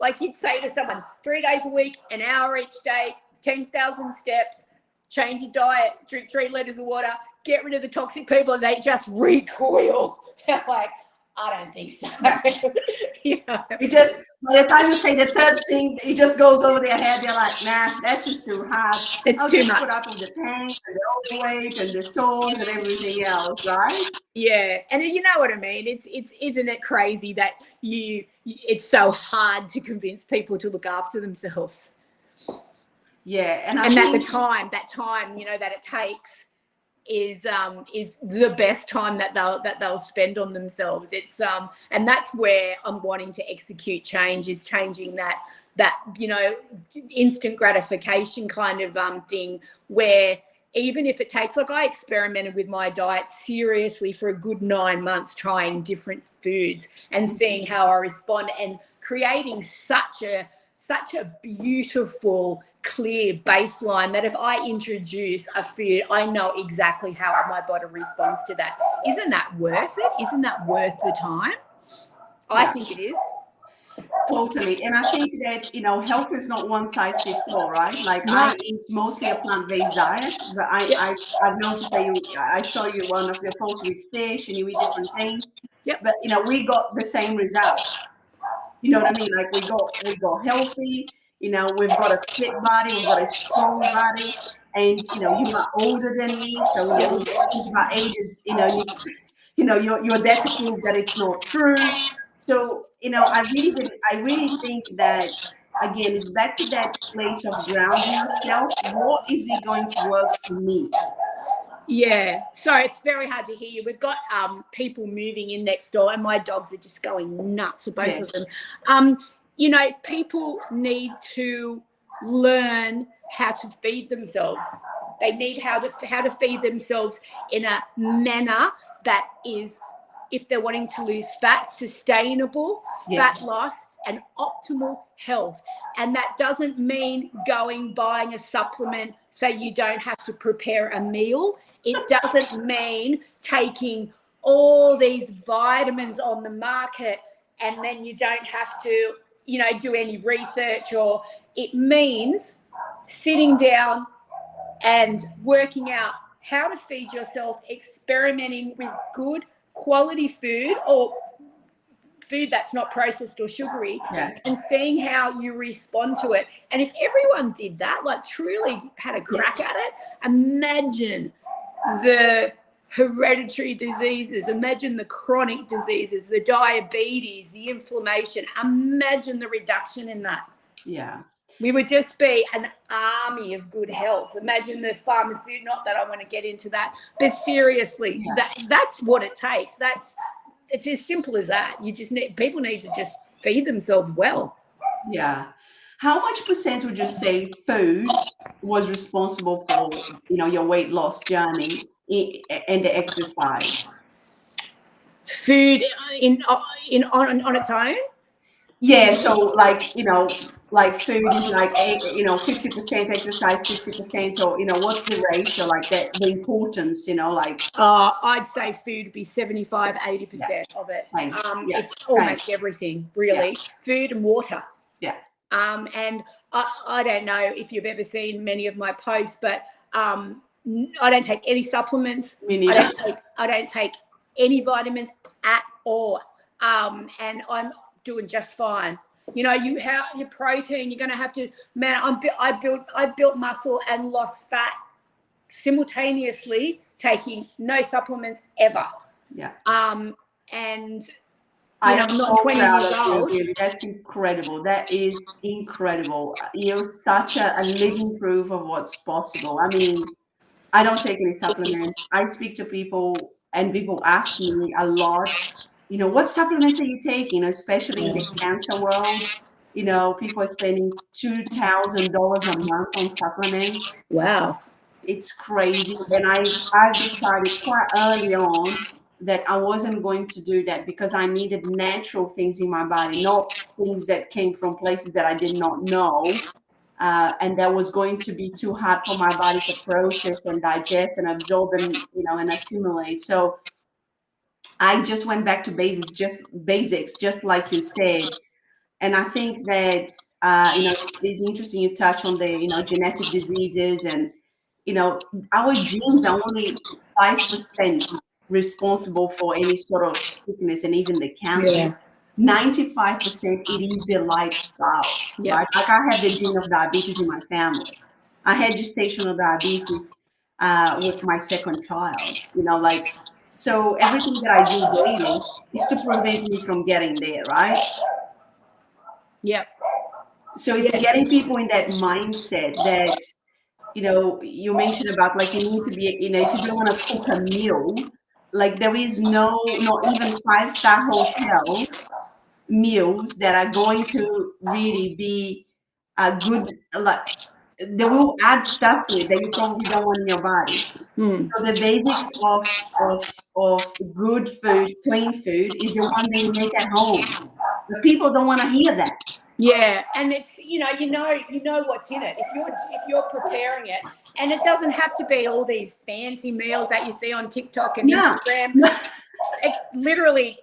Speaker 2: Like you'd say to someone, 3 days a week, an hour each day, 10,000 steps, change your diet, drink 3 liters of water, get rid of the toxic people, and they just recoil. They're like, I don't think so. You know?
Speaker 1: It just, by the time you say the third thing, it just goes over their head. They're like, nah, that's just too hard.
Speaker 2: It's too much.
Speaker 1: Put up with the pain and the overweight and the sores and everything else, right?
Speaker 2: Yeah, and you know what I mean. It's isn't it crazy that it's so hard to convince people to look after themselves.
Speaker 1: Yeah, and
Speaker 2: that time, you know, that it takes is the best time that they'll spend on themselves. It's and that's where I'm wanting to execute change, is changing that you know, instant gratification kind of thing, where even if it takes, like I experimented with my diet seriously for a good 9 months, trying different foods and seeing how I respond, and creating such a beautiful, clear baseline that if I introduce a food, I know exactly how my body responds to that. Isn't that worth it? Isn't that worth the time? I think it is.
Speaker 1: Totally. And I think that, you know, health is not one size fits all, right? Like I eat mostly a plant-based diet, but I've noticed that I saw you one of your posts with fish and you eat different things.
Speaker 2: Yep.
Speaker 1: But, you know, we got the same results. You know what I mean? Like we got healthy, you know, we've got a fit body, we've got a strong body, and, you know, you are older than me, so you don't excuse my age is, you know, you're there to prove that it's not true. So, you know, I really think that again, it's back to that place of grounding yourself. What is it going to work for me?
Speaker 2: Yeah, so it's very hard to hear you. We've got people moving in next door, and my dogs are just going nuts, both of them. You know, people need to learn how to feed themselves. They need how to feed themselves in a manner that is, if they're wanting to lose fat, sustainable fat loss and optimal health. And that doesn't mean buying a supplement so you don't have to prepare a meal. It doesn't mean taking all these vitamins on the market and then you don't have to, you know, do any research. Or it means sitting down and working out how to feed yourself, experimenting with good quality food or food that's not processed or sugary, and seeing how you respond to it. And if everyone did that, like truly had a crack at it, imagine the hereditary diseases, imagine the chronic diseases, the diabetes, the inflammation, imagine the reduction in that.
Speaker 1: Yeah.
Speaker 2: We would just be an army of good health. Imagine the pharmaceutical, not that I want to get into that, but seriously, that's what it takes. It's as simple as that. People need to just feed themselves well.
Speaker 1: Yeah. How much percent would you say food was responsible for, you know, your weight loss journey and the exercise?
Speaker 2: Food on its own?
Speaker 1: Yeah. So like, you know, like food is like, 50% exercise, 50%, or, you know, what's the ratio, like that, the importance, you know, like.
Speaker 2: I'd say food would be 75, 80% of it. It's almost everything, really. Food and water.
Speaker 1: Yeah.
Speaker 2: And I don't know if you've ever seen many of my posts, but I don't take any supplements.
Speaker 1: Me neither.
Speaker 2: I don't take any vitamins at all. And I'm doing just fine. You know, you have your protein. You're going to have to. Man, I built muscle and lost fat simultaneously, taking no supplements ever.
Speaker 1: Yeah.
Speaker 2: And
Speaker 1: I am so proud of you, Billie. That's incredible. That is incredible. You're such a living proof of what's possible. I mean, I don't take any supplements. I speak to people and people ask me a lot, you know, what supplements are you taking? You know, especially in the cancer world, you know, people are spending $2,000 a month on supplements.
Speaker 2: Wow.
Speaker 1: It's crazy. And I decided quite early on that I wasn't going to do that because I needed natural things in my body, not things that came from places that I did not know. And that was going to be too hard for my body to process and digest and absorb and, you know, and assimilate. So I just went back to basics, just like you said. And I think that, you know, it's interesting you touch on the, you know, genetic diseases and, you know, our genes are only 5% responsible for any sort of sickness and even the cancer. 95% it is the lifestyle, right? Like I have the gene of diabetes in my family. I had gestational diabetes with my second child, you know, like, so everything that I do daily is to prevent me from getting there, right?
Speaker 2: Yep.
Speaker 1: So it's getting people in that mindset that, you know, you mentioned about like you need to be, you know, if you don't want to cook a meal, like there is not even 5-star hotels meals that are going to really be a good, like they will add stuff to it that you probably don't want in your body. So the basics of good food, clean food is the one that you make at home. But people don't want to hear that.
Speaker 2: Yeah, and it's you know what's in it. If you're preparing it, and it doesn't have to be all these fancy meals that you see on TikTok and Instagram. It's literally,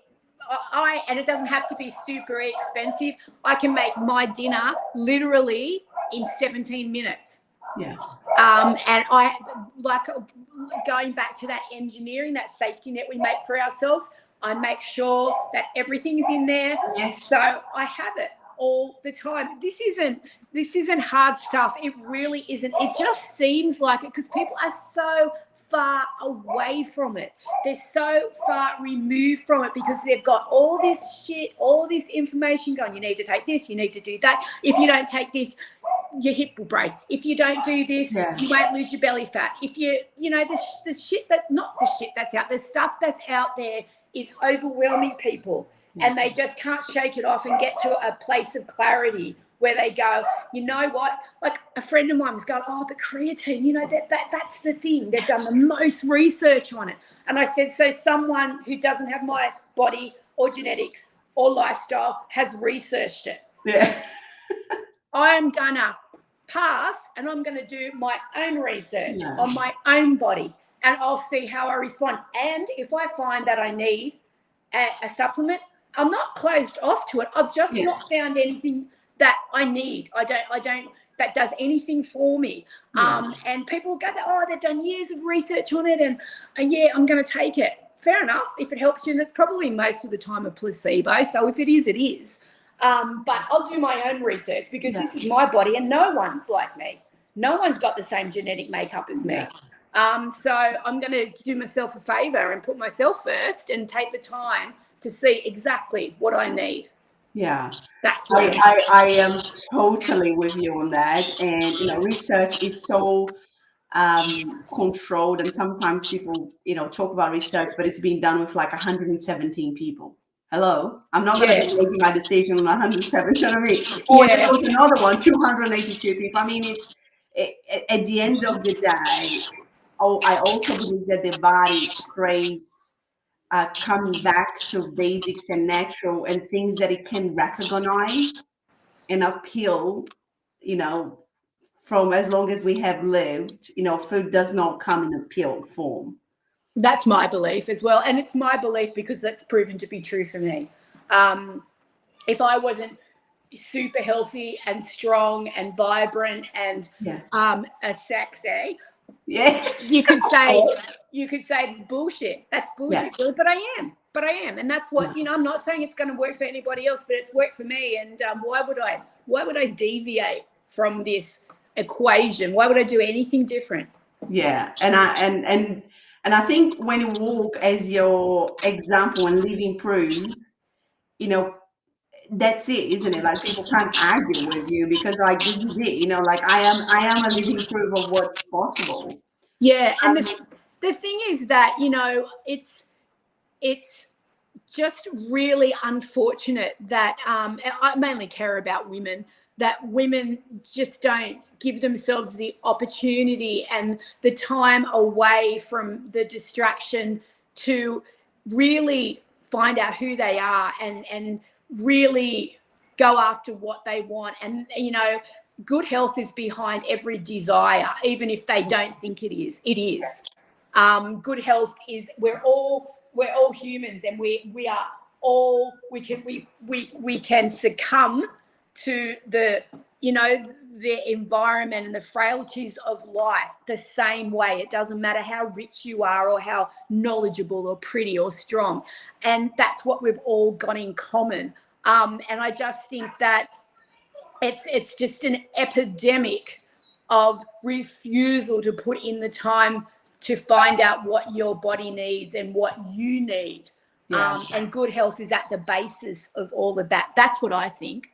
Speaker 2: and it doesn't have to be super expensive. I can make my dinner literally in 17 minutes.
Speaker 1: Yeah.
Speaker 2: And I like going back to that engineering, that safety net we make for ourselves. I make sure that everything's in there.
Speaker 1: Yes.
Speaker 2: So I have it all the time. This isn't hard stuff. It really isn't. It just seems like it because people are so far away from it. They're so far removed from it because they've got all this shit, all this information going. You need to take this, you need to do that. If you don't take this, your hip will break. If you don't do this, you won't lose your belly fat. If this shit that, not the shit that's out, the stuff that's out there is overwhelming people and they just can't shake it off and get to a place of clarity where they go, you know what? Like a friend of mine was going, oh, but creatine, that's the thing. They've done the most research on it. And I said, so someone who doesn't have my body or genetics or lifestyle has researched it.
Speaker 1: Yeah.
Speaker 2: I'm gonna pass and I'm gonna do my own research on my own body and I'll see how I respond. And if I find that I need a supplement, I'm not closed off to it. I've just not found anything that I need. I don't that does anything for me. And people go, oh, they've done years of research on it and I'm going to take it. Fair enough. If it helps you, and it's probably most of the time a placebo. So if it is, it is. But I'll do my own research because this is my body and no one's like me. No one's got the same genetic makeup as me. So I'm going to do myself a favor and put myself first and take the time to see exactly what I need.
Speaker 1: Yeah,
Speaker 2: that's
Speaker 1: I am totally with you on that. And research is so controlled, and sometimes people talk about research, but it's being done with like 117 people. Hello, I'm not going to be making my decision on 117. You know what I mean? Or there was another one, 282 people. I mean, it's at the end of the day. I also believe that the body craves coming back to basics and natural and things that it can recognize and appeal, from as long as we have lived. Food does not come in a pill form.
Speaker 2: That's my belief as well. And it's my belief because that's proven to be true for me. If I wasn't super healthy and strong and vibrant and a sexy, you could say it's bullshit. That's bullshit, really. But I am. And that's what, I'm not saying it's going to work for anybody else, but it's worked for me. And why would I deviate from this equation? Why would I do anything different?
Speaker 1: Yeah. And I think when you walk as your example and living proof, that's it, isn't it? Like people can't argue with you because like this is it, like I am a living proof of what's possible.
Speaker 2: Yeah. And the thing is that, it's just really unfortunate that I mainly care about women, that women just don't give themselves the opportunity and the time away from the distraction to really find out who they are and really go after what they want. And good health is behind every desire, even if they don't think it is. It is. Good health is, we're all humans, and we are all, we can succumb to the the environment and the frailties of life the same way. It doesn't matter how rich you are or how knowledgeable or pretty or strong. And that's what we've all got in common. And I just think that it's just an epidemic of refusal to put in the time to find out what your body needs and what you need. And good health is at the basis of all of that. That's what I think.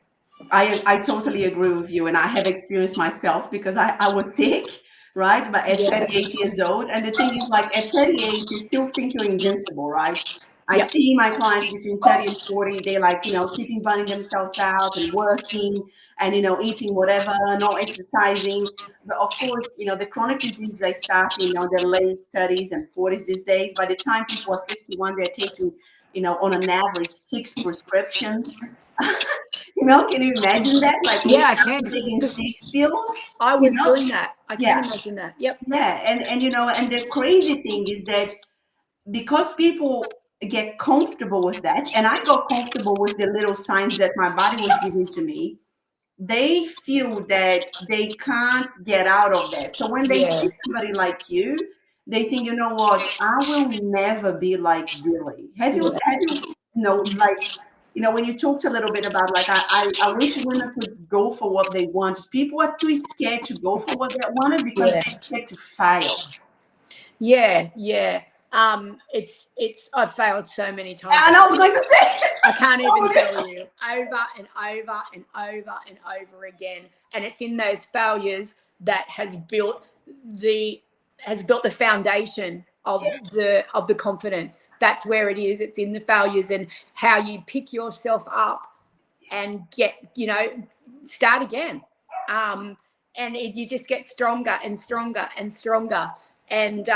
Speaker 1: I totally agree with you, and I have experienced myself because I was sick, right? But at 38 years old, and the thing is, like at 38, you still think you're invincible, right? I see my clients between 30 and 40, they're like, keeping burning themselves out and working and, eating whatever, not exercising. But of course, the chronic disease, they start in their late 30s and 40s these days. By the time people are 51, they're taking, on an average 6 prescriptions. Can you imagine that? Like,
Speaker 2: I can.
Speaker 1: Taking 6 pills.
Speaker 2: I was doing that. I can imagine that. Yep.
Speaker 1: Yeah, and the crazy thing is that because people get comfortable with that, and I got comfortable with the little signs that my body was giving to me, they feel that they can't get out of that. So when they see somebody like you, they think, you know what, I will never be like Billie. Have you when you talked a little bit about like, I wish women could go for what they want. People are too scared to go for what they wanted because they're scared to fail.
Speaker 2: Yeah. I've failed so many times.
Speaker 1: And I was going to say,
Speaker 2: I can't even tell you, over and over and over and over again. And it's in those failures that has built the foundation of the confidence. That's where it is. It's in the failures and how you pick yourself up and get, start again. You just get stronger and stronger and stronger. And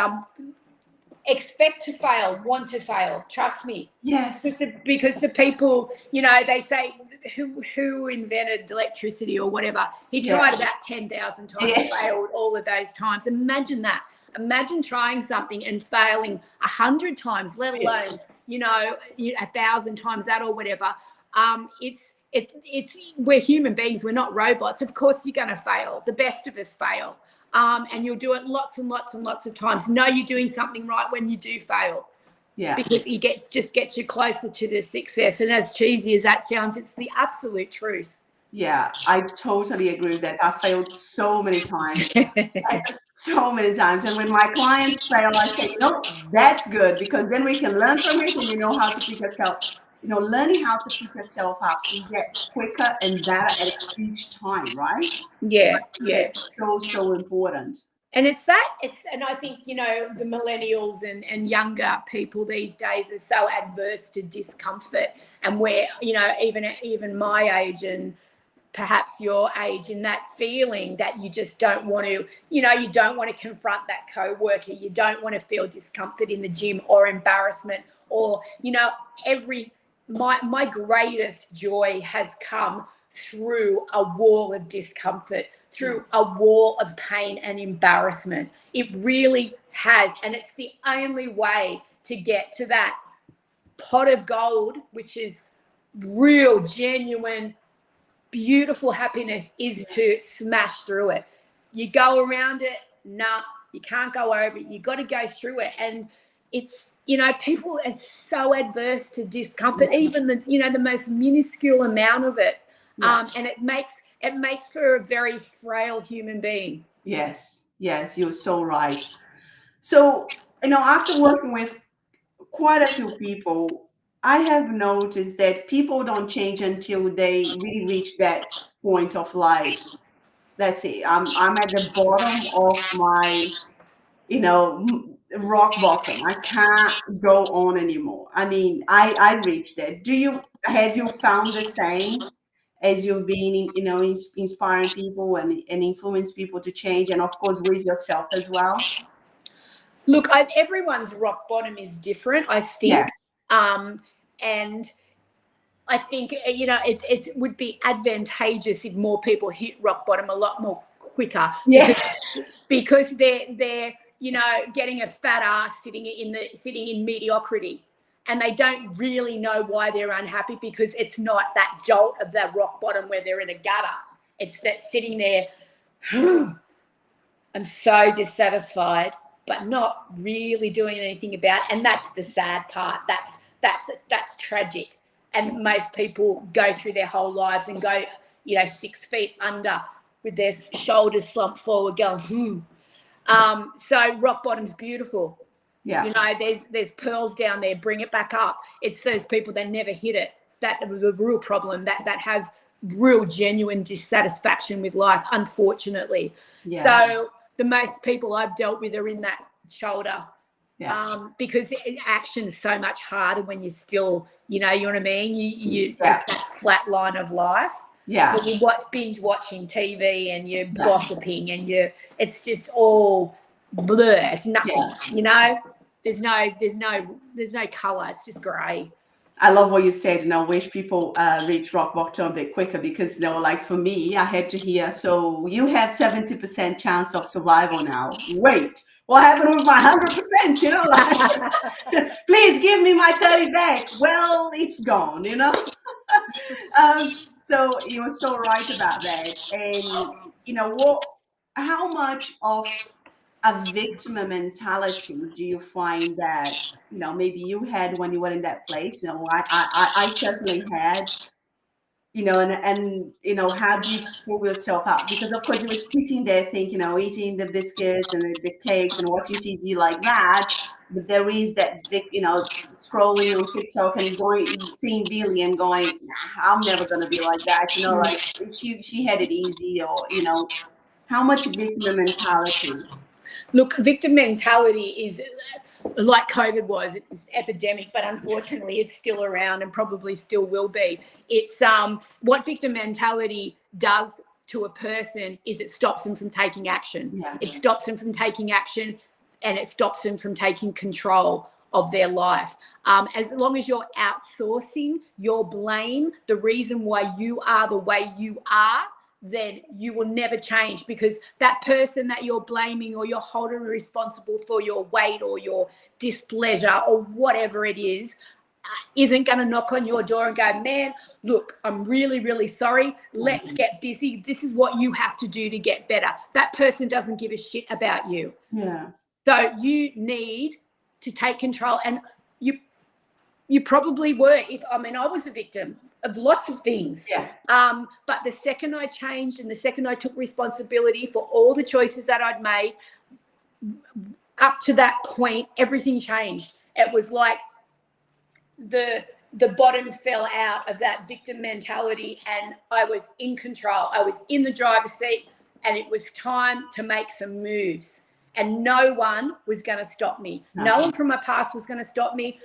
Speaker 2: expect to fail, want to fail. Trust me.
Speaker 1: Yes.
Speaker 2: Because the people, they say, who invented electricity or whatever? He tried about 10,000 times, failed all of those times. Imagine that. Imagine trying something and failing 100 times, let alone 1,000 times that or whatever. It's we're human beings. We're not robots. Of course, you're going to fail. The best of us fail. And you'll do it lots and lots and lots of times. Know you're doing something right when you do fail. Yeah. Because it just gets you closer to the success. And as cheesy as that sounds, it's the absolute truth.
Speaker 1: Yeah, I totally agree with that. I failed so many times. So many times. And when my clients fail, I say, no, that's good, because then we can learn from it and you know how to pick yourself. Learning how to pick yourself up so you get quicker and better at each time, right?
Speaker 2: Yeah.
Speaker 1: It's so important.
Speaker 2: And and I think, the millennials and younger people these days are so adverse to discomfort, and where, even my age and perhaps your age, in that feeling that you just don't want to, you don't want to confront that co-worker. You don't want to feel discomfort in the gym or embarrassment or, my greatest joy has come through a wall of discomfort, through a wall of pain and embarrassment. It really has. And it's the only way to get to that pot of gold, which is real, genuine, beautiful happiness, is to smash through it. You go around it, nah, you can't go over it. You got to go through it. And it's, people are so adverse to discomfort, even the most minuscule amount of it. And it makes for a very frail human being.
Speaker 1: Yes, you're so right. So, after working with quite a few people, I have noticed that people don't change until they really reach that point of like, let's say I'm at the bottom of my, rock bottom. I can't go on anymore. I mean, I reached that. Have you found the same as you've been, inspiring people and influence people to change, and of course with yourself as well?
Speaker 2: Look, everyone's rock bottom is different, I think. Yeah. And I think, it would be advantageous if more people hit rock bottom a lot more quicker.
Speaker 1: Yeah.
Speaker 2: Because they're getting a fat ass sitting in mediocrity, and they don't really know why they're unhappy, because it's not that jolt of that rock bottom where they're in a gutter. It's that sitting there, I'm so dissatisfied, but not really doing anything about it. And that's the sad part. That's tragic. And most people go through their whole lives and go, 6 feet under with their shoulders slumped forward going, So rock bottom's beautiful. Yeah. There's pearls down there. Bring it back up. It's those people that never hit it, that the real problem, that have real genuine dissatisfaction with life, unfortunately. Yeah. So the most people I've dealt with are in that shoulder. Yeah. Because action's so much harder when you're still, you know what I mean? You just that flat line of life. Yeah. When you binge watching TV and you're gossiping and it's just all blur. It's nothing, There's no colour. It's just grey.
Speaker 1: I love what you said, and I wish people reach rock bottom a bit quicker, because like for me, I had to hear, so you have 70% chance of survival now. Wait, what happened with my 100%? Like, please give me my 30 back. Well, it's gone, So you're so right about that. And how much of a victim mentality do you find that, maybe you had when you were in that place? I certainly had, and how do you pull yourself out? Because of course you were sitting there thinking, eating the biscuits and the cakes and watching TV like that. But there is that big, scrolling on TikTok and seeing Billie and going, nah, I'm never going to be like that. Like she had it easy, or, how much victim mentality?
Speaker 2: Look, victim mentality is like COVID was. It's epidemic, but unfortunately it's still around and probably still will be. It's what victim mentality does to a person is it stops them from taking action.
Speaker 1: Yeah.
Speaker 2: It stops them from taking action, and it stops them from taking control of their life. As long as you're outsourcing your blame, the reason why you are the way you are, then you will never change, because that person that you're blaming or you're holding responsible for your weight or your displeasure or whatever it is, isn't going to knock on your door and go, man, look, I'm really, really sorry. Let's get busy. This is what you have to do to get better. That person doesn't give a shit about you.
Speaker 1: Yeah.
Speaker 2: So you need to take control. And you probably were. I was a victim of lots of things.
Speaker 1: Yeah.
Speaker 2: But the second I changed and the second I took responsibility for all the choices that I'd made, up to that point, everything changed. It was like the bottom fell out of that victim mentality, and I was in control. I was in the driver's seat, and it was time to make some moves. And no one was going to stop me. No one from my past was going to stop me.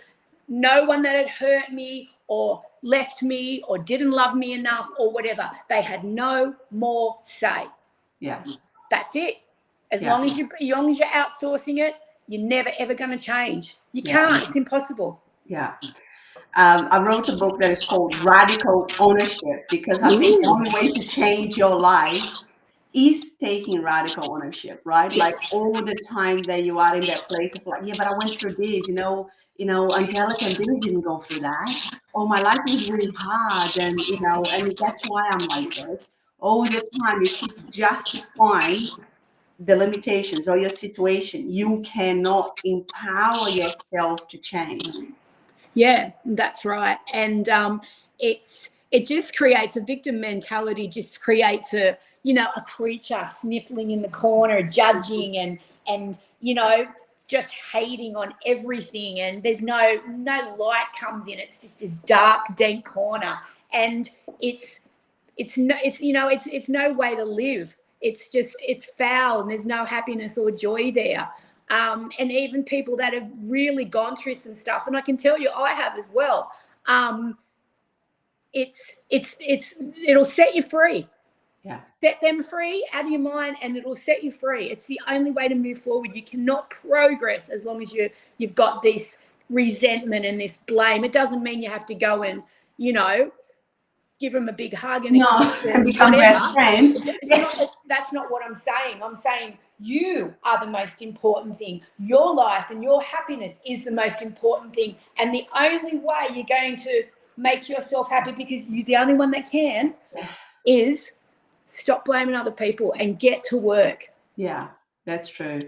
Speaker 2: No one that had hurt me or left me or didn't love me enough or whatever. They had no more say.
Speaker 1: Yeah.
Speaker 2: That's it. As long as you're outsourcing it, you're never, ever going to change. You can't. It's impossible.
Speaker 1: Yeah. I wrote a book that is called Radical Ownership, because I think the only way to change your life is taking radical ownership, right?
Speaker 2: Yes.
Speaker 1: Like all the time that you are in that place of like, yeah, but I went through this, Angelica and Billie didn't go through that. Oh, my life was really hard, and and that's why I'm like this. All the time you keep justifying the limitations or your situation. You cannot empower yourself to change.
Speaker 2: Yeah, that's right. And it just creates a victim mentality, just creates a creature sniffling in the corner, judging and just hating on everything, and there's no light comes in. It's just this dark, dank corner, and it's no way to live. It's foul, and there's no happiness or joy there. And even people that have really gone through some stuff, and I can tell you I have as well, it'll set you free.
Speaker 1: Yeah.
Speaker 2: Set them free out of your mind, and it'll set you free. It's the only way to move forward. You cannot progress as long as you've got this resentment and this blame. It doesn't mean you have to go and give them a big hug and
Speaker 1: become best friends.
Speaker 2: That's not what I'm saying. I'm saying you are the most important thing. Your life and your happiness is the most important thing. And the only way you're going to make yourself happy, because you're the only one that can, is stop blaming other people and get to work.
Speaker 1: Yeah, that's true.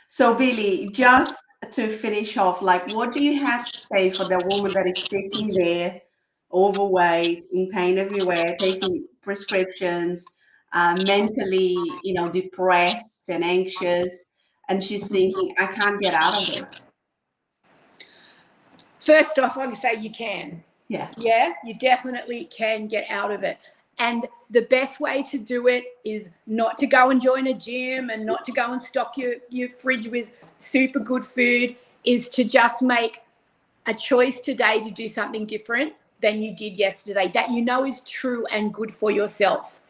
Speaker 1: So Billie, just to finish off, like, what do you have to say for the woman that is sitting there, overweight, in pain everywhere, taking prescriptions, mentally, depressed and anxious, and she's thinking, I can't get out of this?
Speaker 2: First off, I can say you can.
Speaker 1: Yeah.
Speaker 2: Yeah, you definitely can get out of it. And the best way to do it is not to go and join a gym and not to go and stock your fridge with super good food, is to just make a choice today to do something different than you did yesterday, that is true and good for yourself.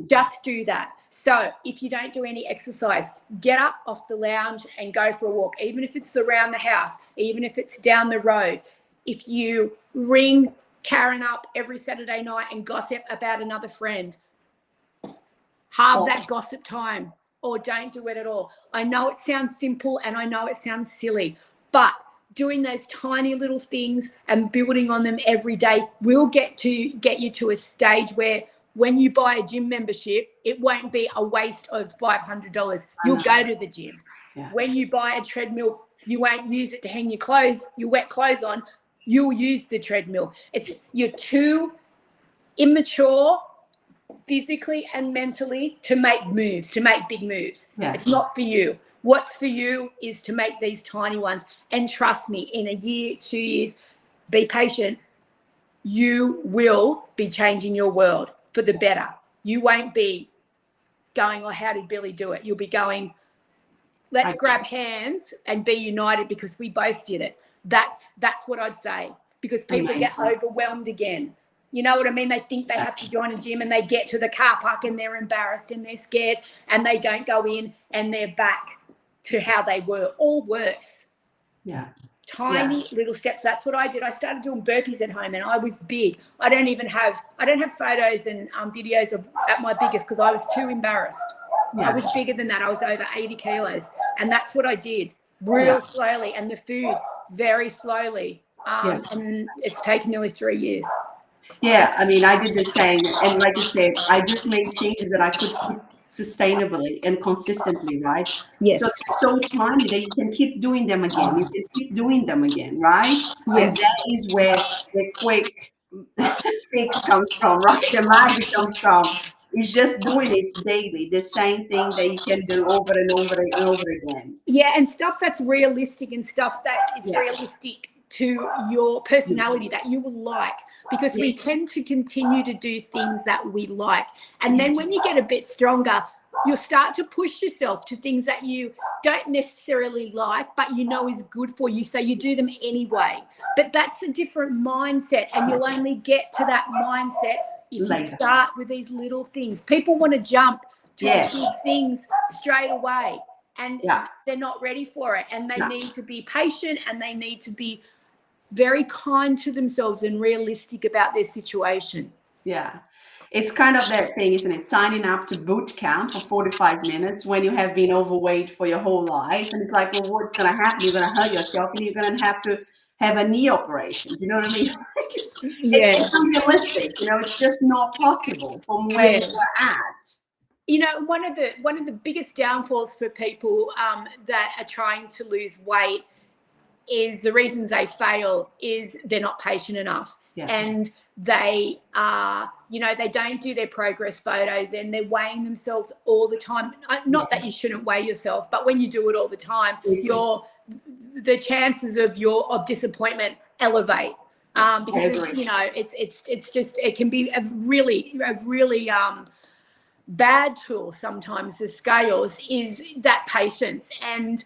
Speaker 2: Just do that. So if you don't do any exercise, get up off the lounge and go for a walk, even if it's around the house, even if it's down the road. If you ring Karen up every Saturday night and gossip about another friend, have that gossip time, or don't do it at all. I know it sounds simple and I know it sounds silly, but doing those tiny little things and building on them every day will get you to a stage where when you buy a gym membership, it won't be a waste of $500. You'll go to the gym.
Speaker 1: Yeah.
Speaker 2: When you buy a treadmill, you won't use it to hang your clothes, your wet clothes on. You'll use the treadmill. You're too immature physically and mentally to make moves, to make big moves.
Speaker 1: Yeah.
Speaker 2: It's not for you. What's for you is to make these tiny ones. And trust me, in a year, 2 years, be patient. You will be changing your world for the better. You won't be going, oh, how did Billie do it? You'll be going, let's grab hands and be united because we both did it. That's what I'd say, because people get overwhelmed again. You know what I mean? They think they have to join a gym and they get to the car park and they're embarrassed and they're scared and they don't go in and they're back to how they were, or worse.
Speaker 1: Yeah.
Speaker 2: Tiny little steps. That's what I did. I started doing burpees at home and I was big. I don't have photos and videos at my biggest because I was too embarrassed. I was bigger than that. I was over 80 kilos. And that's what I did real slowly, and the food very slowly. And it's taken nearly 3 years.
Speaker 1: Yeah, I mean, I did the same. And like you said, I just made changes that I could keep sustainably and consistently, right?
Speaker 2: Yes.
Speaker 1: So it's so tiny that you can keep doing them again. You can keep doing them again, right?
Speaker 2: Yes.
Speaker 1: And that is where the quick fix comes from, right? The magic comes from. It's just doing it daily, the same thing that you can do over and over and over again.
Speaker 2: Yeah, and stuff that's realistic and stuff that is realistic to your personality that you will like, because we tend to continue to do things that we like. And then when you get a bit stronger, you'll start to push yourself to things that you don't necessarily like, but you know is good for you. So you do them anyway. But that's a different mindset, and you'll only get to that mindset if you start with these little things. People want to jump to big things straight away, and they're not ready for it. And they need to be patient, and they need to be very kind to themselves and realistic about their situation.
Speaker 1: Yeah. It's kind of that thing, isn't it? Signing up to boot camp for 45 minutes when you have been overweight for your whole life. And it's like, well, what's going to happen? You're going to hurt yourself and you're going to have a knee operation. Do you know what I mean? It's unrealistic. You know, it's just not possible from where you're at.
Speaker 2: You know, one of the biggest downfalls for people that are trying to lose weight is the reasons they fail is they're not patient enough. And they are, you know, they don't do their progress photos, and they're weighing themselves all the time. Not that you shouldn't weigh yourself, but when you do it all the time, the chances of disappointment elevate. Because you know, it's just, it can be a really bad tool sometimes. The scales is that patience, and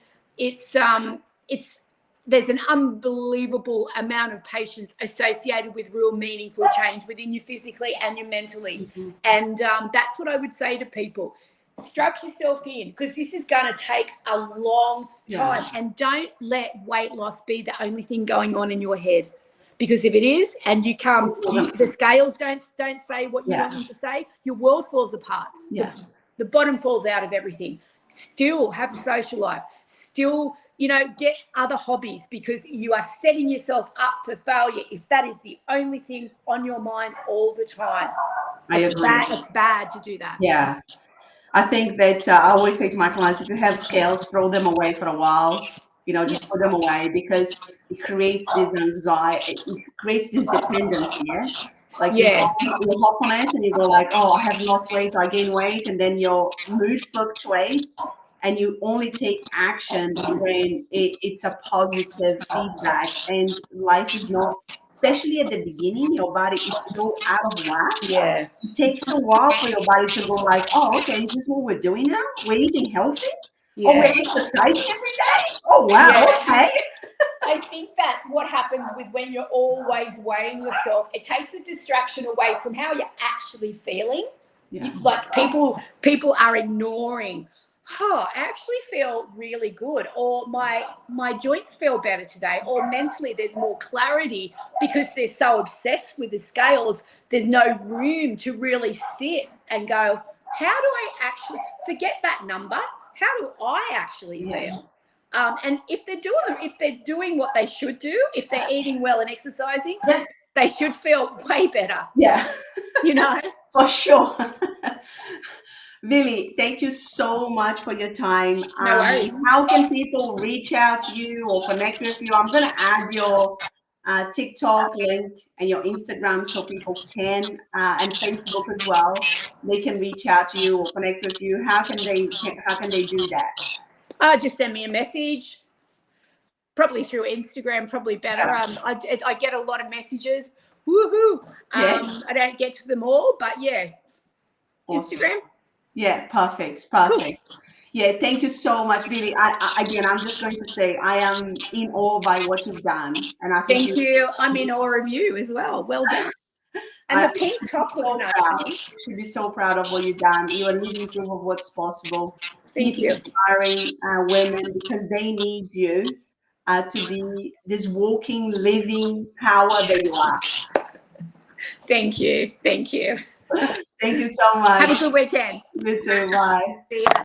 Speaker 2: there's an unbelievable amount of patience associated with real meaningful change within you physically and you mentally. And that's what I would say to people. Strap yourself in, because this is going to take a long time. And don't let weight loss be the only thing going on in your head. Because if it is, and the scales don't say what you want them to say, your world falls apart. The bottom falls out of everything. Still have a social life. Still, you know, get other hobbies, because you are setting yourself up for failure if that is the only thing on your mind all the time. It's bad to do that.
Speaker 1: Yeah. I think that I always say to my clients, if you have scales, throw them away for a while. You know, just put them away, because it creates this anxiety, it creates this dependency. Like you hop on it and you go like, oh, I have lost weight, I gain weight, and then your mood fluctuates, and you only take action when it's a positive feedback. And life is not, especially at the beginning, your body is so out of whack. It takes a while for your body to go like, oh, okay, is this what we're doing now? We're eating healthy? Oh, we're exercising every day? Oh, wow, okay.
Speaker 2: I think that what happens with when you're always weighing yourself, it takes a distraction away from how you're actually feeling. Like people are ignoring, I actually feel really good, or my joints feel better today, or mentally there's more clarity, because they're so obsessed with the scales. There's no room to really sit and go, how do I actually forget that number? How do I actually feel? And if they're doing what they should do, if they're eating well and exercising, they should feel way better.
Speaker 1: Yeah.
Speaker 2: You know?
Speaker 1: For sure. Billie, thank you so much for your time.
Speaker 2: No worries.
Speaker 1: How can people reach out to you or connect with you? I'm going to add your TikTok link and your Instagram so people can, and Facebook as well. They can reach out to you or connect with you. How can they do that?
Speaker 2: Just send me a message. Probably through Instagram, probably better. I get a lot of messages. Woohoo! I don't get to them all, but yeah, awesome. Instagram.
Speaker 1: Yeah, perfect. Cool. Yeah, thank you so much, Billie. Again, I'm just going to say I am in awe by what you've done, and I think
Speaker 2: thank you. I'm in awe of you as well. Well done. And the pink top looks nice.
Speaker 1: You should be so proud of what you've done. You are living proof of what's possible.
Speaker 2: Thank you.
Speaker 1: Inspiring women because they need you to be this walking, living power that you are.
Speaker 2: Thank you. Thank you.
Speaker 1: Thank you so much.
Speaker 2: Have a good weekend.
Speaker 1: You too. Bye.
Speaker 2: See ya.